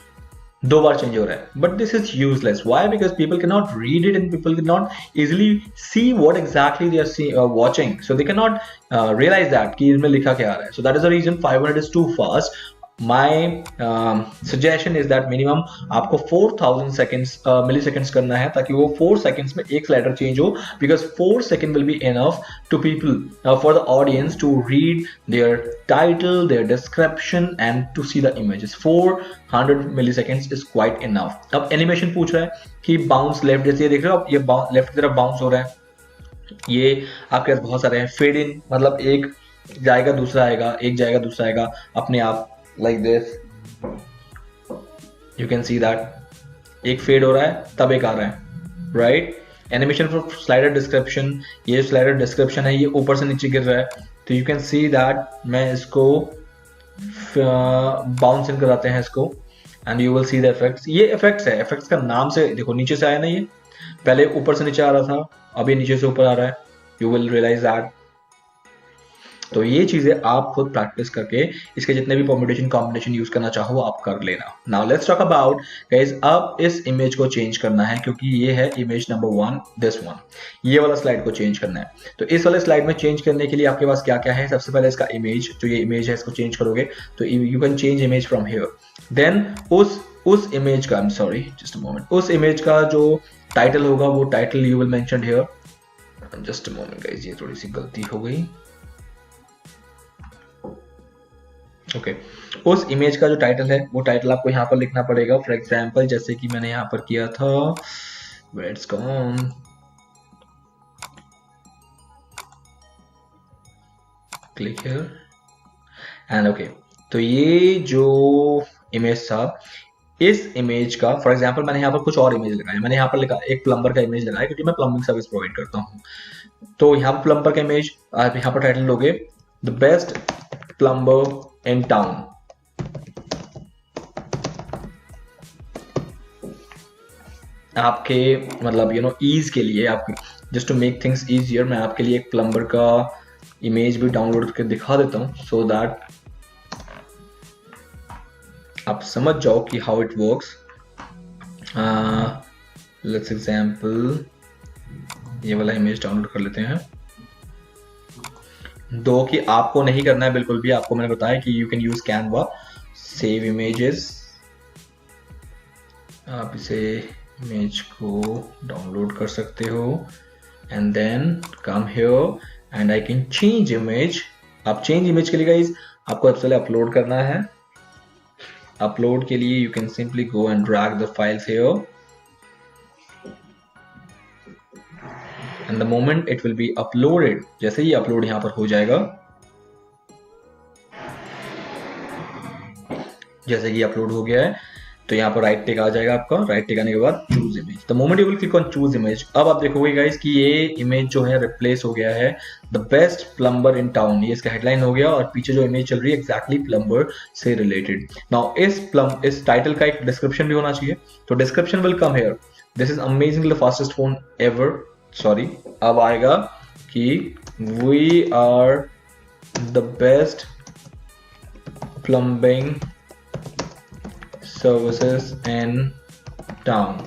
2 बार चेंज हो रहा है। But this is useless, why, because people can not read it and people can not easily see what exactly they are watching, so they can not realize that कि इसमें लिखा क्या आ रहा है। So that is the reason 500 is too fast. my suggestion is that minimum आपको 4000 seconds milliseconds करना है ताकि वो 4 seconds में एक स्लाइडर चेंज हो, because 4 seconds will be enough to people for the audience to read their title, their description and to see the images. 400 milliseconds is quite enough. अब एनिमेशन पूछ रहा है कि बाउंस लेफ्ट, जैसे ये देख रहे हो आप, ये लेफ्ट की तरफ बाउंस हो रहा है, ये आपके पास बहुत सारे हैं. फेड इन मतलब एक जाएगा दूसरा आएगा, एक जाएगा दूसरा आएगा अपने आप, like this you can see that एक फेड हो रहा है तब एक आ रहा है, right. Animation for slider description, ये स्लाइडर डिस्क्रिप्शन है, ये ऊपर से नीचे गिर रहा है, तो यू कैन सी दैट मैं इसको बाउंस इन कराते हैं इसको, and you will see the effects. ये इफेक्ट्स है, इफेक्ट्स का नाम से देखो, नीचे से आया ना, ये पहले ऊपर से नीचे आ रहा था, अभी नीचे से ऊपर आ रहा है, यू विल रियलाइज दैट. तो ये चीजें आप खुद प्रैक्टिस करके इसके जितने भी परम्यूटेशन कॉम्बिनेशन यूज करना चाहो आप कर लेना. Now let's talk about guys, अब इस इमेज को चेंज करना है क्योंकि ये है इमेज नंबर 1, दिस वन, ये वाला स्लाइड को चेंज करना है. तो इस वाले स्लाइड में चेंज करने के लिए आपके पास क्या क्या है, सबसे पहले इसका इमेज, जो ये इमेज है इसको चेंज करोगे तो you can change image from here. Then उस इमेज का, I am sorry just a moment, उस इमेज का जो टाइटल होगा वो title you will mention here. Just a moment guys, ये थोड़ी सी गलती हो गई. ओके उस इमेज का जो टाइटल है वो टाइटल आपको यहाँ पर लिखना पड़ेगा. फॉर एग्जाम्पल जैसे कि मैंने यहाँ पर किया था, let's go on, click here and okay. तो ये जो इमेज था, इस इमेज का फॉर एग्जाम्पल मैंने यहाँ पर कुछ और इमेज लगाया. मैंने यहाँ पर लिखा एक प्लम्बर का इमेज लगाया क्योंकि मैं प्लम्बिंग सर्विस प्रोवाइड करता हूँ. तो यहाँ पर प्लम्बर का इमेज, आप यहाँ पर टाइटल लोगे the best plumber in town. आपके मतलब यू नो ईज के लिए, आपके just to make things easier, मैं आपके लिए एक प्लम्बर का इमेज भी डाउनलोड करके दिखा देता हूं सो दैट आप समझ जाओ कि how it works. Let's example ये वाला इमेज डाउनलोड कर लेते हैं. दो कि आपको नहीं करना है बिल्कुल भी, आपको मैंने बताया कि you can use Canva, save images. आप इसे इमेज को डाउनलोड कर सकते हो and then come here and I can change image. आप चेंज इमेज के लिए गाइस आपको सबसे पहले अपलोड करना है. अपलोड के लिए you can simply go and drag the files here and the moment it will be uploaded, जैसे ही अपलोड यहां पर हो जाएगा, जैसे कि अपलोड हो गया है तो यहाँ पर राइट टिक आ जाएगा आपका. राइट टिक आने के बाद choose image, the moment you will click on choose image, अब आप देखोगे गाइस कि ये इमेज जो है रिप्लेस हो गया है the best plumber in town, ये इसका हेडलाइन हो गया और पीछे जो इमेज चल रही है एग्जैक्टली प्लम्बर से रिलेटेड. नाउ इस टाइटल का एक डिस्क्रिप्शन भी होना चाहिए, तो description will come here, this is amazingly the fastest phone ever. Sorry, अब आएगा कि we are the best plumbing services in town.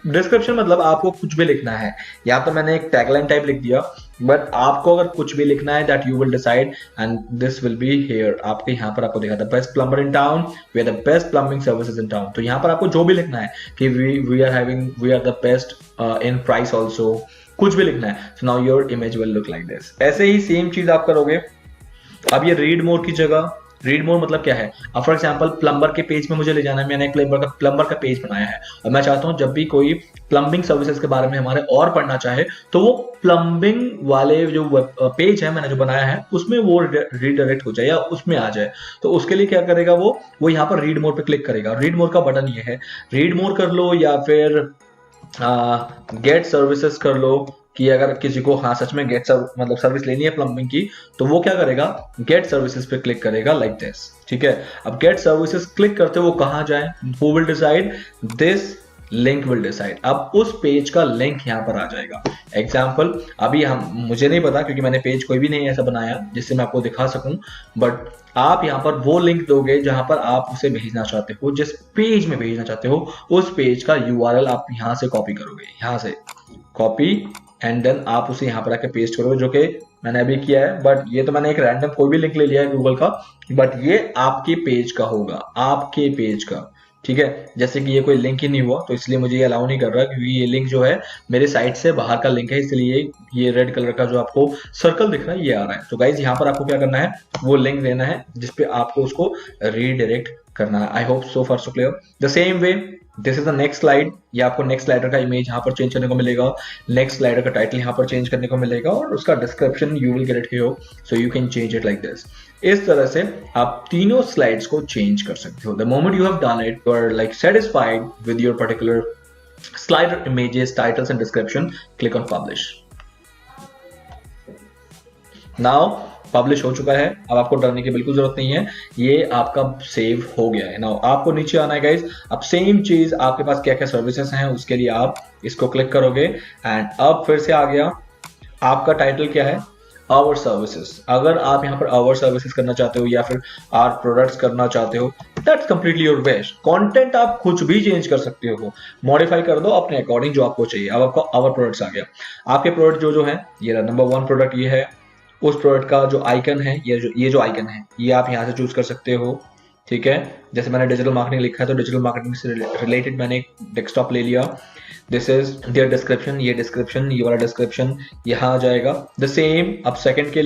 Description मतलब आपको कुछ भी लिखना है, यहाँ पर मैंने एक टैगलाइन टाइप लिख दिया, बट आपको अगर कुछ भी लिखना है that you will decide and this will be here. आपके यहाँ पर आपको देखा the best plumber in town, we are the best plumbing services in town. तो यहाँ पर आपको जो भी लिखना है कि we are the best in price also, कुछ भी लिखना है. So now your image will look like this. ऐसे ही सेम चीज आप करोगे. अब ये रीड मोर की जगह, रीड मोर मतलब क्या है, अब फॉर एग्जांपल प्लम्बर के पेज में मुझे ले जाना है, मैंने एक प्लम्बर का पेज बनाया है और मैं चाहता हूं जब भी कोई प्लम्बिंग सर्विसेज के बारे में हमारे और पढ़ना चाहे तो वो प्लम्बिंग वाले जो पेज है मैंने जो बनाया है उसमें वो रीडायरेक्ट हो जाए या उसमें आ जाए. तो उसके लिए क्या करेगा, वो यहाँ पर रीड मोर पे क्लिक करेगा. रीड मोर का बटन ये है, रीड मोर कर लो या फिर गेट सर्विसेज कर लो, कि अगर किसी को हाँ सच में गेट मतलब सर्विस लेनी है प्लम्बिंग की तो वो क्या करेगा, गेट सर्विसेज पे क्लिक करेगा लाइक दिस. ठीक है, अब गेट सर्विसेज क्लिक करते वो कहाँ जाए, who will decide, this link will decide. अब उस पेज का लिंक यहाँ पर आ जाएगा. एग्जाम्पल अभी हम मुझे नहीं पता क्योंकि मैंने पेज कोई भी नहीं ऐसा बनाया जिससे मैं आपको दिखा सकूं, बट आप यहाँ पर वो लिंक दोगे जहां पर आप उसे भेजना चाहते हो, जिस पेज में भेजना चाहते हो उस पेज का URL आप यहाँ से कॉपी करोगे, यहाँ से कॉपी एंड देन आप उसे यहाँ पर आके पेस्ट करोगे, जो कि मैंने अभी किया है, बट ये तो मैंने एक रैंडम कोई भी लिंक ले लिया है गूगल का, बट ये आपके पेज का होगा, आपके पेज का, ठीक है। जैसे कि ये कोई लिंक ही नहीं हुआ तो इसलिए मुझे ये अलाउ नहीं कर रहा, क्योंकि ये लिंक जो है मेरे साइट से बाहर का लिंक है, इसलिए ये रेड कलर का जो आपको सर्कल दिख रहा है ये आ रहा है। तो गाइज यहाँ पर आपको क्या करना है, वो लिंक लेना है जिसपे आपको उसको रीडायरेक्ट करना है। आई hope so far so clear. The same way this is the next slide, ये आपको नेक्स्ट स्लाइडर का इमेज यहाँ पर चेंज करने को मिलेगा, नेक्स्ट स्लाइडर का टाइटल यहाँ पर चेंज करने को मिलेगा, और उसका description you will get it here, so you can change it like this. इस तरह से आप तीनों स्लाइड्स को चेंज कर सकते हो। The moment you have done it, you are like satisfied with your particular slider images, titles and description, click on publish. Now publish हो चुका है, अब आपको डरने की बिल्कुल जरूरत नहीं है, ये आपका सेव हो गया है। नाउ आपको नीचे आना है गाइज, अब सेम चीज आपके पास क्या क्या सर्विसेज हैं उसके लिए आप इसको क्लिक करोगे, एंड अब फिर से आ गया, आपका टाइटल क्या है, आवर सर्विसेज। अगर आप यहाँ पर आवर सर्विसेज करना चाहते हो या फिर आर प्रोडक्ट्स करना चाहते हो, that's completely your wish. Content आप कुछ भी चेंज कर सकते हो, मॉडिफाई कर दो अपने अकॉर्डिंग जो आपको चाहिए। अब आपको आवर प्रोडक्ट्स आ गया, आपके प्रोडक्ट जो है, ये नंबर 1 प्रोडक्ट ये है, उस प्रोडक्ट का जो आइकन है, ये जो आइकन है ये आप यहाँ से चूज कर सकते हो, ठीक है। जैसे मैंने डिजिटल मार्केटिंग लिखा है तो डिजिटल मार्केटिंग से रिलेटेड मैंने एक डेस्कटॉप ले लिया। दिस इज देयर डिस्क्रिप्शन, ये डिस्क्रिप्शन, ये वाला डिस्क्रिप्शन यहाँ आ जाएगा। द सेम अब सेकंड के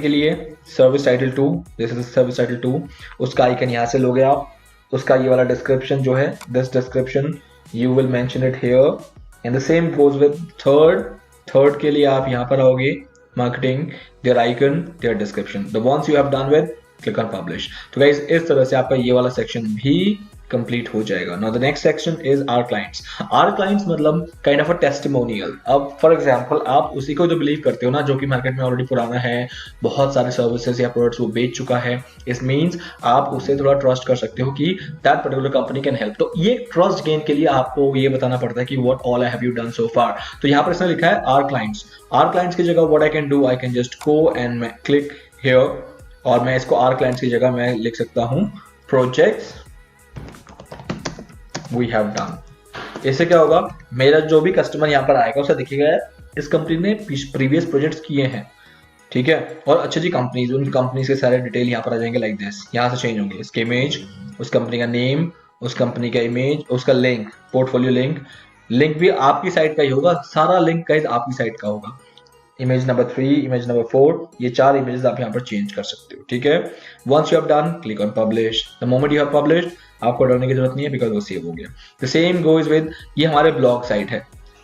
लिए service title 2, this is service title 2, उसका आइकन यहाँ से लोगे आप, उसका ये वाला डिस्क्रिप्शन जो है, this description you will mention it here, and the same goes with third के लिए आप यहाँ पर आओगे, marketing, there icon, there description, the once you have done with click on publish. तो गाइस इस तरह से आपका ये वाला सेक्शन भी कंप्लीट हो जाएगा। Now the next section is our clients. Our clients मतलब काइंड ऑफ अ टेस्टिमोनियल। अब फॉर एग्जांपल आप उसी को जो बिलीव करते हो ना, जो कि मार्केट में ऑलरेडी पुराना है, बहुत सारे सर्विसेज या प्रोडक्ट्स वो बेच चुका है, इट मींस आप उससे थोड़ा ट्रस्ट कर सकते हो कि that particular company can help. तो ये ट्रस्ट गेन के लिए आपको ये बताना पड़ता है कि what all I have you done so far. तो यहाँ पर इसने लिखा है आवर क्लाइंट्स। आवर क्लाइंट्स की जगह what I can do, I can just go and मैं क्लिक हियर, और मैं इसको आवर क्लाइंट्स की जगह मैं लिख सकता हूँ प्रोजेक्ट्स वी हैव डन। इससे क्या होगा, मेरा जो भी कस्टमर यहाँ पर आएगा उसे दिखेगा इस कंपनी ने प्रीवियस प्रोजेक्ट्स किए हैं, ठीक है। और अच्छी अच्छी कंपनीज, उन कंपनीज के सारे डिटेल यहाँ पर आ जाएंगे लाइक दिस, यहाँ से चेंज होंगे, इसके इमेज, उस कंपनी का नेम, उस कंपनी का इमेज, उसका लिंक, पोर्टफोलियो लिंक भी आपकी साइट का ही होगा, सारा लिंक गाइस आपकी साइट का होगा। इमेज नंबर 3, इमेज नंबर 4, ये 4 इमेजेस आप यहाँ पर चेंज कर सकते हो, ठीक है। Once you have done click on publish. The moment you have published, आपको डरने की जरूरत नहीं है बिकॉज वो सेव हो गया। द सेम गोज विद, ये हमारे ब्लॉग साइट है,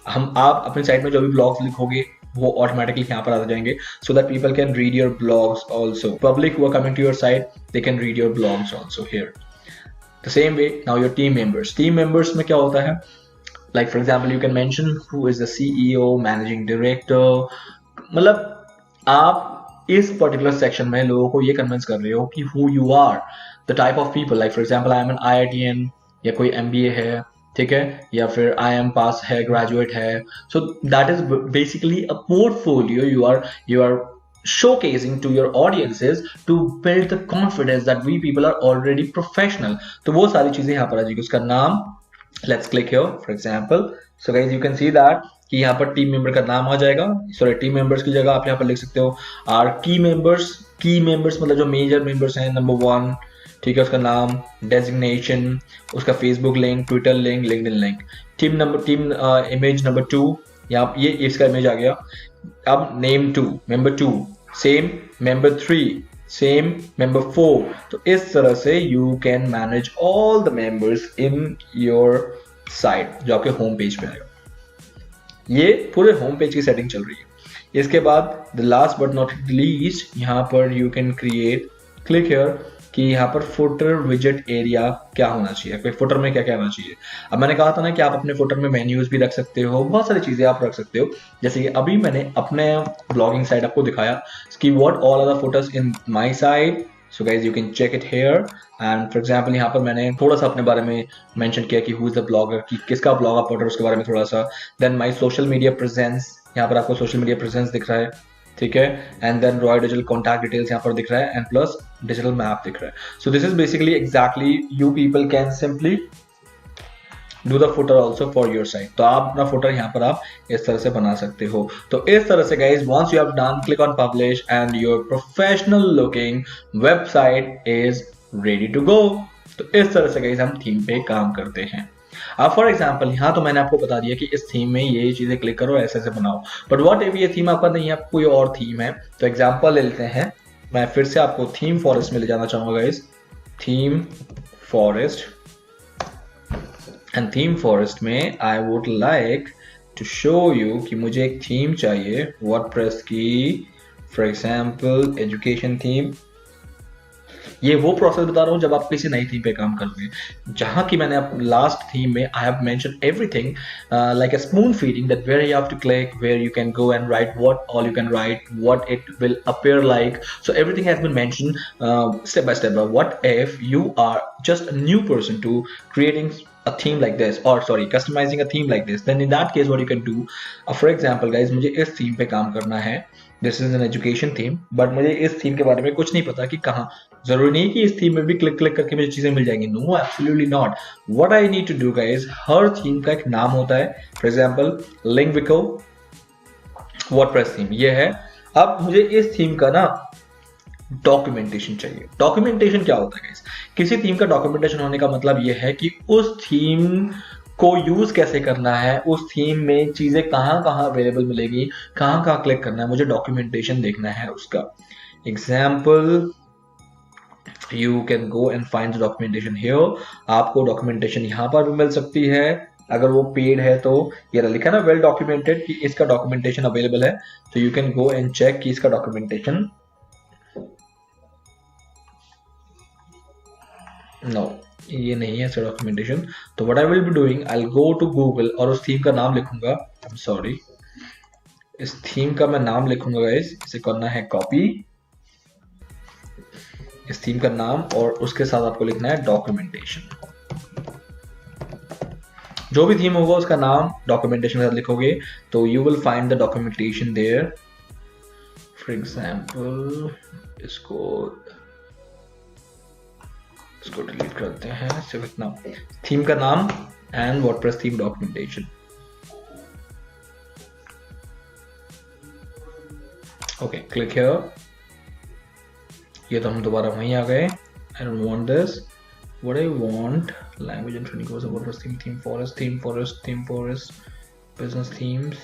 आप अपनी साइट में जो भी ब्लॉग्स लिखोगे वो ऑटोमेटिकली यहाँ पर आ जाएंगे, so that people can read your blogs also. Public who are coming to your site, they can read your blogs also here. The same way now your team members में क्या होता है, like for example you can mention who is the CEO, managing director, मतलब आप इस पर्टिकुलर सेक्शन में लोगों को ये कन्विंस कर रहे हो कि who you are, the type of people, like for example I am an IITN या कोई MBA है, ठीक है, या फिर IIM पास है, ग्रेजुएट है, so that is basically a portfolio you are showcasing to your audiences to build the confidence that we people are already professional। तो वो सारी चीजें यहाँ पर आ जाएगी। उसका नाम, let's click here for example, so guys you can see that कि यहाँ पर टीम मेंबर का नाम आ जाएगा। सॉरी, टीम मेंबर्स की जगह आप यहाँ पर लिख सकते हो आर की मेंबर्स मतलब जो मेजर मेंबर्स हैं, नंबर 1, ठीक है, उसका नाम, डेजिग्नेशन, उसका Facebook link, Twitter link, LinkedIn link, team image number 2, यहाँ ये इसका इमेज आ गया। अब name 2, member 2 same, member 3 same, member 4। तो इस तरह से you can manage all the members in your site, जो आपके होम पेज पे आएगा। ये पूरे होम पेज की सेटिंग चल रही है। इसके बाद the last but not least, यहाँ पर you can create, click here, कि यहाँ पर फुटर विजेट एरिया क्या होना चाहिए, कोई फुटर में क्या क्या होना चाहिए। अब मैंने कहा था ना कि आप अपने फुटर में मेन्यूज भी रख सकते हो, बहुत सारी चीजें आप रख सकते हो। जैसे कि अभी मैंने अपने ब्लॉगिंग साइट आपको दिखाया कि what all are the footers in my site, so guys you can check it here. And for example यहाँ पर मैंने थोड़ा सा अपने बारे में मेंशन किया कि हु इज द ब्लॉगर, कि किसका ब्लॉग अपलोडर, उसके बारे में थोड़ा सा। Then my social media presence, यहाँ पर आपको सोशल मीडिया प्रेजेंस दिख रहा है, ठीक है। And then your digital contact details यहाँ पर दिख रहा है, एंड प्लस डिजिटल मैप दिख रहा है। So this is basically exactly, you people can simply do the footer also for your site. तो आप अपना फुटर यहाँ पर आप इस तरह से बना सकते हो। तो इस तरह से guys once you have done, click on publish and your professional looking website is ready to go. तो इस तरह से गाइज हम थीम पे काम करते हैं। अब फॉर एग्जाम्पल यहाँ तो मैंने आपको बता दिया कि इस थीम में ये चीजें क्लिक करो, ऐसे ऐसे बनाओ, बट व्हाट इफ ये थीम आपका नहीं है, कोई और थीम है। तो एग्जाम्पल ले लेते हैं, मैं फिर से आपको थीम फॉरेस्ट में ले जाना चाहूंगा guys, theme forest. And theme forest में I would like to show you कि मुझे एक थीम चाहिए वर्डप्रेस की, फॉर एग्जाम्पल एजुकेशन थीम। ये वो प्रोसेस बता रहा हूँ जब आप किसी नई थीम पे काम करोगे, जहां की मैंने लास्ट थीम में I have mentioned everything like a spoon feeding, that where you have to click, where you can go and write what all you can write, what it will appear like. So everything has been mentioned step by step. What if you are just a new person to creating a theme like this, or sorry, customizing a theme like this, then in that case what you can do, for example guys, मुझे इस थीम पे काम करना है, this is an education theme, but मुझे इस थीम के बारे में कुछ नहीं पता कि कहाँ, जरूरी नहीं कि इस थीम में भी क्लिक क्लिक करके मुझे चीजें मिल जाएंगी, no absolutely not. What I need to do guys, हर थीम का एक नाम होता है, फॉर एग्जाम्पल लिंग्विको वर्डप्रेस थीम ये है। अब मुझे इस थीम का ना डॉक्यूमेंटेशन चाहिए। डॉक्यूमेंटेशन क्या होता है गाइस, किसी थीम का डॉक्यूमेंटेशन होने का मतलब यह है कि उस थीम को यूज कैसे करना है, उस थीम में चीजें कहाँ कहाँ अवेलेबल मिलेगी, कहाँ कहाँ क्लिक करना है, मुझे डॉक्यूमेंटेशन देखना है उसका। Example you can go and find the documentation here, आपको डॉक्यूमेंटेशन यहाँ पर भी मिल सकती है अगर वो पेड है तो। ये लिखा ना वेल डॉक्यूमेंटेड कि इसका डॉक्यूमेंटेशन अवेलेबल है, तो you can go and check कि इसका डॉक्यूमेंटेशन नो ये नहीं है इसका डॉक्यूमेंटेशन। तो what I will be doing, I will go to Google और उस थीम का नाम लिखूंगा, सॉरी इस थीम का मैं नाम लिखूंगा गाइस, इसे करना है कॉपी, इस थीम का नाम, और उसके साथ आपको लिखना है डॉक्यूमेंटेशन। जो भी थीम होगा उसका नाम डॉक्यूमेंटेशन के साथ लिखोगे तो you will find the documentation there. For example इसको डिलीट करते हैं, सिर्फ इतना, थीम का नाम and WordPress theme documentation. Okay click here, ये तो हम दोबारा वहीं आ गए। I don't want this, what I want language and training course, WordPress theme, theme forest, business themes.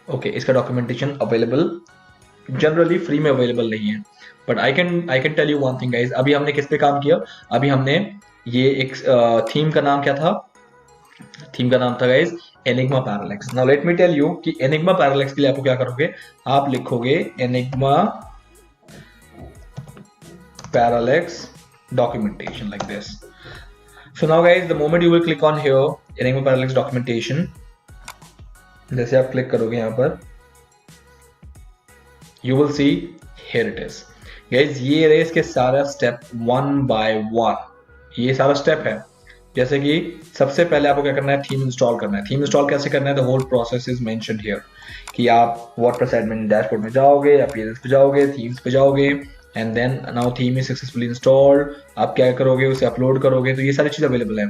Okay इसका डॉक्यूमेंटेशन अवेलेबल जनरली फ्री में अवेलेबल नहीं है, but I can tell you one thing guys. अभी हमने किस पे काम किया, अभी हमने ये एक थीम का नाम क्या था, थीम का नाम था guys Enigma Parallax. Now let me tell you कि एनिग्मा पैरालेक्स के लिए आपको क्या करोगे, आप लिखोगे Enigma Parallax documentation like this. So now guys the moment you will click on here Enigma Parallax documentation, जैसे आप क्लिक करोगे यहाँ पर you will see here it is guys, ये रहे इसके सारा स्टेप 1 by 1, ये सारा स्टेप है। जैसे कि सबसे पहले आपको क्या करना है, थीम इंस्टॉल करना है। थीम इंस्टॉल कैसे करना है, the whole process is mentioned here, कि आप वर्डप्रेस एडमिन डैशबोर्ड में जाओगे, अपीयरेंस पे जाओगे, थीम्स पे जाओगे, and then now theme is successfully installed. आप क्या करोगे, उसे अपलोड करोगे, तो ये सारी चीज अवेलेबल है।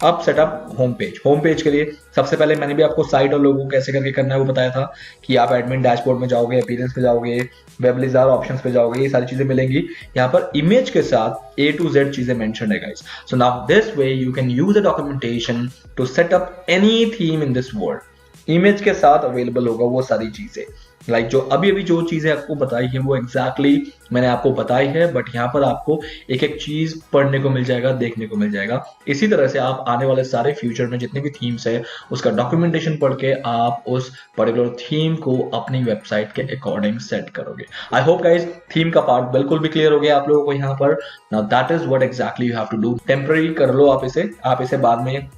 अब setup home page, home page के लिए सबसे पहले मैंने भी आपको साइट और लोगो कैसे करके करना है वो बताया था, कि आप एडमिन डैशबोर्ड में जाओगे, अपीयरेंस पे जाओगे, वेबलिजार ऑप्शंस पे जाओगे, ये सारी चीजें मिलेंगी। यहाँ पर इमेज के साथ A to Z चीजें मेंशन है guys. So now this way you can use the documentation to set up any theme in this world. Image के साथ अवेलेबल होगा वो सारी चीजें, लाइक जो अभी जो चीजें आपको बताई है वो एग्जैक्टली मैंने आपको बताई है, बट यहाँ पर आपको एक एक चीज पढ़ने को मिल जाएगा, देखने को मिल जाएगा। इसी तरह से आप आने वाले सारे फ्यूचर में जितने भी थीम्स है उसका डॉक्यूमेंटेशन पढ़ के आप उस पर्टिकुलर थीम को अपनी वेबसाइट के अकॉर्डिंग सेट करोगे। आई होप गाइज थीम का पार्ट बिल्कुल भी क्लियर हो गया आप लोगों को यहाँ पर। Now that is what exactly you have to do. Temporary कर लो आप इसे बाद में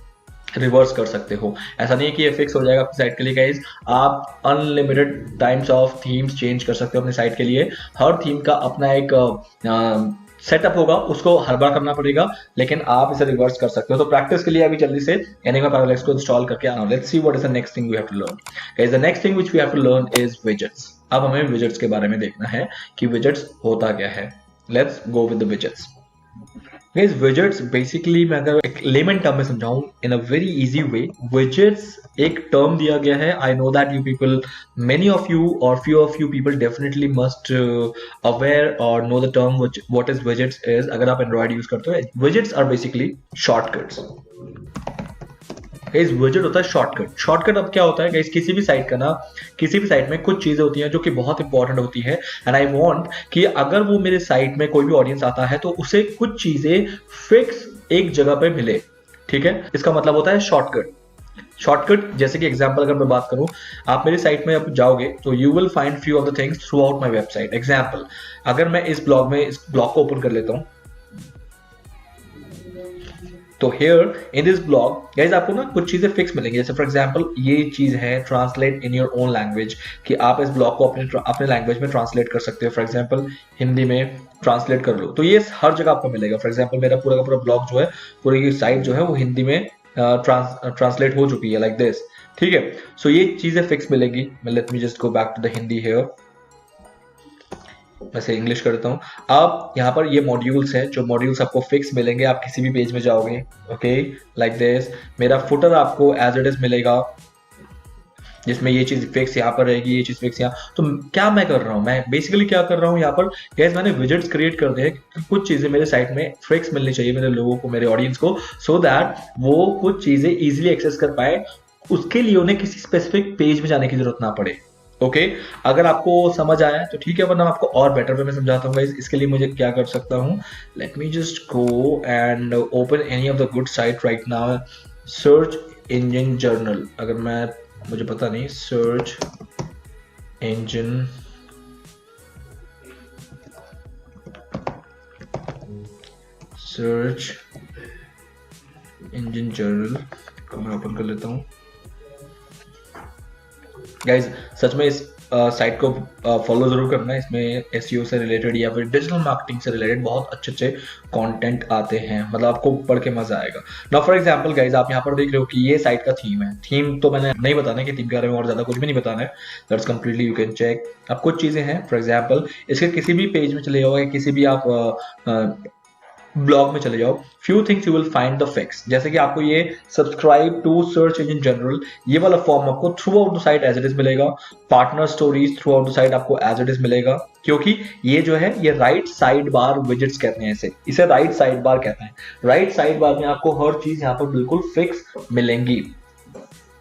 रिवर्स कर सकते हो, ऐसा नहीं है कि ये फिक्स हो जाएगा आपकी साइट के लिए गाइज। आप unlimited times of themes change कर सकते हो अपनी साइट के लिए। हर थीम का अपना एक सेटअप होगा, उसको हर बार करना पड़ेगा, लेकिन आप इसे रिवर्स कर सकते हो। तो प्रैक्टिस के लिए अभी जल्दी से एनिग्मा पैरालेक्स को इंस्टॉल करके आना। Let's see what is the next thing we have to learn guys. The next thing which we have to learn is widgets. अब हमें विजेट्स के बारे में देखना है कि विजेट्स होता क्या है। Let's go with the widgets. Guys widgets basically मैं अगर एक लेमन टर्म में समझाऊं in a very easy way, widgets एक टर्म दिया गया है. I know that you people, many of you और few of you people definitely must aware और know the term what is widgets is. अगर आप एंड्रॉइड यूज करते हो, widgets are basically shortcuts. Guys विजेट होता है शॉर्टकट. शॉर्टकट अब क्या होता है गाइस, किसी भी साइट का ना, किसी भी साइट में कुछ चीजें होती हैं जो कि बहुत इंपॉर्टेंट होती है, एंड आई वांट कि अगर वो मेरे साइट में कोई भी ऑडियंस आता है तो उसे कुछ चीजें फिक्स एक जगह पे मिले. ठीक है, इसका मतलब होता है शॉर्टकट. शॉर्टकट जैसे कि एग्जांपल अगर मैं बात करूं, आप मेरी साइट में अब जाओगे तो you will find few of the things through out my website. Example, अगर मैं इस ब्लॉग को ओपन कर लेता हूं, तो here in this blog guys आपको ना कुछ चीजें फिक्स मिलेंगी. जैसे फॉर एग्जांपल ये चीज है translate in your own language, कि आप इस ब्लॉग को अपने लैंग्वेज में ट्रांसलेट कर सकते हो. फॉर एग्जांपल हिंदी में ट्रांसलेट कर लो, तो ये हर जगह आपको मिलेगा. फॉर एग्जांपल मेरा पूरा का पूरा ब्लॉग जो है, पूरी साइट जो है वो हिंदी में ट्रांसलेट हो चुकी है लाइक दिस. ठीक है, सो ये चीजें फिक्स मिलेगी. Let me just go back to the Hindi here. वैसे इंग्लिश करता हूँ. आप यहाँ पर ये मॉड्यूल्स हैं, जो मॉड्यूल्स आपको फिक्स मिलेंगे. आप किसी भी पेज में जाओगे, ओके, लाइक दिस. मेरा फुटर आपको एज इट इज मिलेगा, जिसमें ये चीज फिक्स यहाँ पर रहेगी, ये चीज फिक्स यहाँ. तो क्या मैं कर रहा हूँ, मैं बेसिकली क्या कर रहा हूँ यहाँ पर गाइस, मैंने विजेट्स क्रिएट कर दिए. कुछ चीजें मेरे साइट में फिक्स मिलनी चाहिए मेरे लोगों को, मेरे ऑडियंस को, सो दैट वो कुछ चीजें इजिली एक्सेस कर पाए. उसके लिए उन्हें किसी स्पेसिफिक पेज में जाने की जरूरत ना पड़े. ओके, अगर आपको समझ आया तो ठीक है, वरना आपको और बेटर वे में समझाता हूँ गाइस. इसके लिए मुझे क्या कर सकता हूँ, late me just go and open any of the good site right now. Search engine journal, अगर मैं, मुझे पता नहीं, सर्च इंजन जर्नल को मैं ओपन कर लेता हूँ. गाइज सच में इस साइट को फॉलो जरूर करना है. इसमें एसईओ से रिलेटेड या फिर डिजिटल मार्केटिंग से रिलेटेड बहुत अच्छे अच्छे कंटेंट आते हैं. मतलब आपको पढ़ के मजा आएगा. नाउ फॉर एग्जांपल गाइज, आप यहाँ पर देख रहे हो कि ये साइट का थीम है. थीम तो मैंने नहीं बताना कि थीम के बारे में और ज्यादा कुछ भी नहीं बताना है. That's completely you can check. अब कुछ चीजें हैं, फॉर एग्जाम्पल इसके किसी भी पेज में चले जाओ या किसी भी आप ब्लॉग में चले जाओ, few things you will find the fix. जैसे कि आपको ये subscribe to search engine journal, ये वाला फॉर्म आपको throughout the site as it is मिलेगा. Partner stories throughout the site आपको एज इट इज मिलेगा, क्योंकि ये जो है ये राइट साइड बार विजेट्स कहते हैं. इसे राइट साइड बार कहते हैं. राइट साइड बार में आपको हर चीज यहाँ पर बिल्कुल फिक्स मिलेंगी.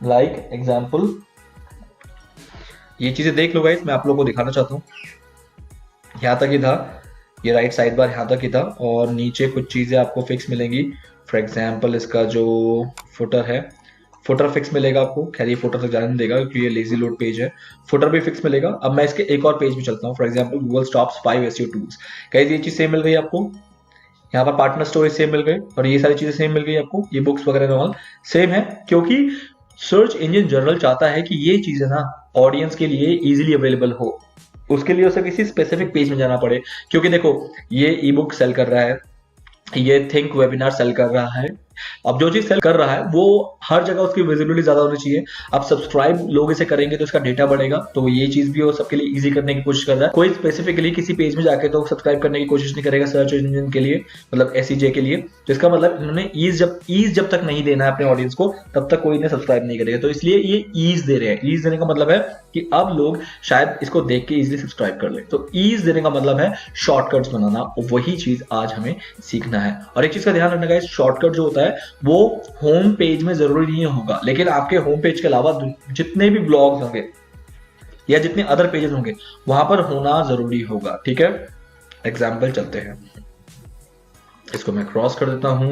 लाइक एग्जाम्पल, ये चीजें देख लो गाइस, मैं आप लोगों को दिखाना चाहता हूँ. यहाँ तक ही था, ये राइट साइड बार यहाँ तक ही था, और नीचे कुछ चीजें आपको फिक्स मिलेंगी. फॉर एग्जाम्पल इसका जो फुटर है, फुटर फिक्स मिलेगा आपको. खैर ये फुटर तक जाने नहीं देगा क्योंकि ये लेजी लोड पेज है. फुटर भी फिक्स मिलेगा. अब मैं इसके एक और पेज में चलता हूँ. For example Google top 5 SEO tools. Guys ये चीज सेम मिल गई आपको. यहाँ पर पार्टनर स्टोरेज सेम मिल गए, और ये सारी चीजें सेम मिल गई आपको. ये बुक्स वगैरह नॉल सेम है, क्योंकि सर्च इंजन जनरल चाहता है कि ये चीजें ना ऑडियंस के लिए इजिली अवेलेबल हो. उसके लिए उसे किसी स्पेसिफिक पेज में जाना पड़े. क्योंकि देखो, ये ई बुक सेल कर रहा है, ये थिंक वेबिनार सेल कर रहा है. अब जो चीज सेल कर रहा है वो हर जगह उसकी विजिबिलिटी ज्यादा होनी चाहिए. अब सब्सक्राइब लोग इसे करेंगे तो इसका डेटा बढ़ेगा, तो ये चीज भी वो सबके लिए इजी करने की कोशिश कर रहा है. कोई स्पेसिफिकली किसी पेज में जाके तो सब्सक्राइब करने की कोशिश नहीं करेगा सर्च इंजन के लिए, मतलब एसईजे के लिए. तो इसका मतलब इन्होंने ईज जब तक नहीं देना है अपने ऑडियंस को, तब तक कोई इन्हें सब्सक्राइब नहीं करेगा. तो इसलिए ये ईज दे रहे हैं. ईज देने का मतलब है कि अब लोग शायद इसको देख के इजिली सब्सक्राइब कर ले. तो ईज देने का मतलब है शॉर्टकट्स बनाना, और वही चीज आज हमें सीखना है. और एक चीज का ध्यान रखना गाइस, शॉर्टकट जो होता है वो होम पेज में जरूरी नहीं होगा, लेकिन आपके होम पेज के अलावा जितने भी ब्लॉग्स होंगे या जितने अदर पेजेस होंगे वहां पर होना जरूरी होगा. ठीक है, एग्जाम्पल चलते हैं. इसको मैं क्रॉस कर देता हूं.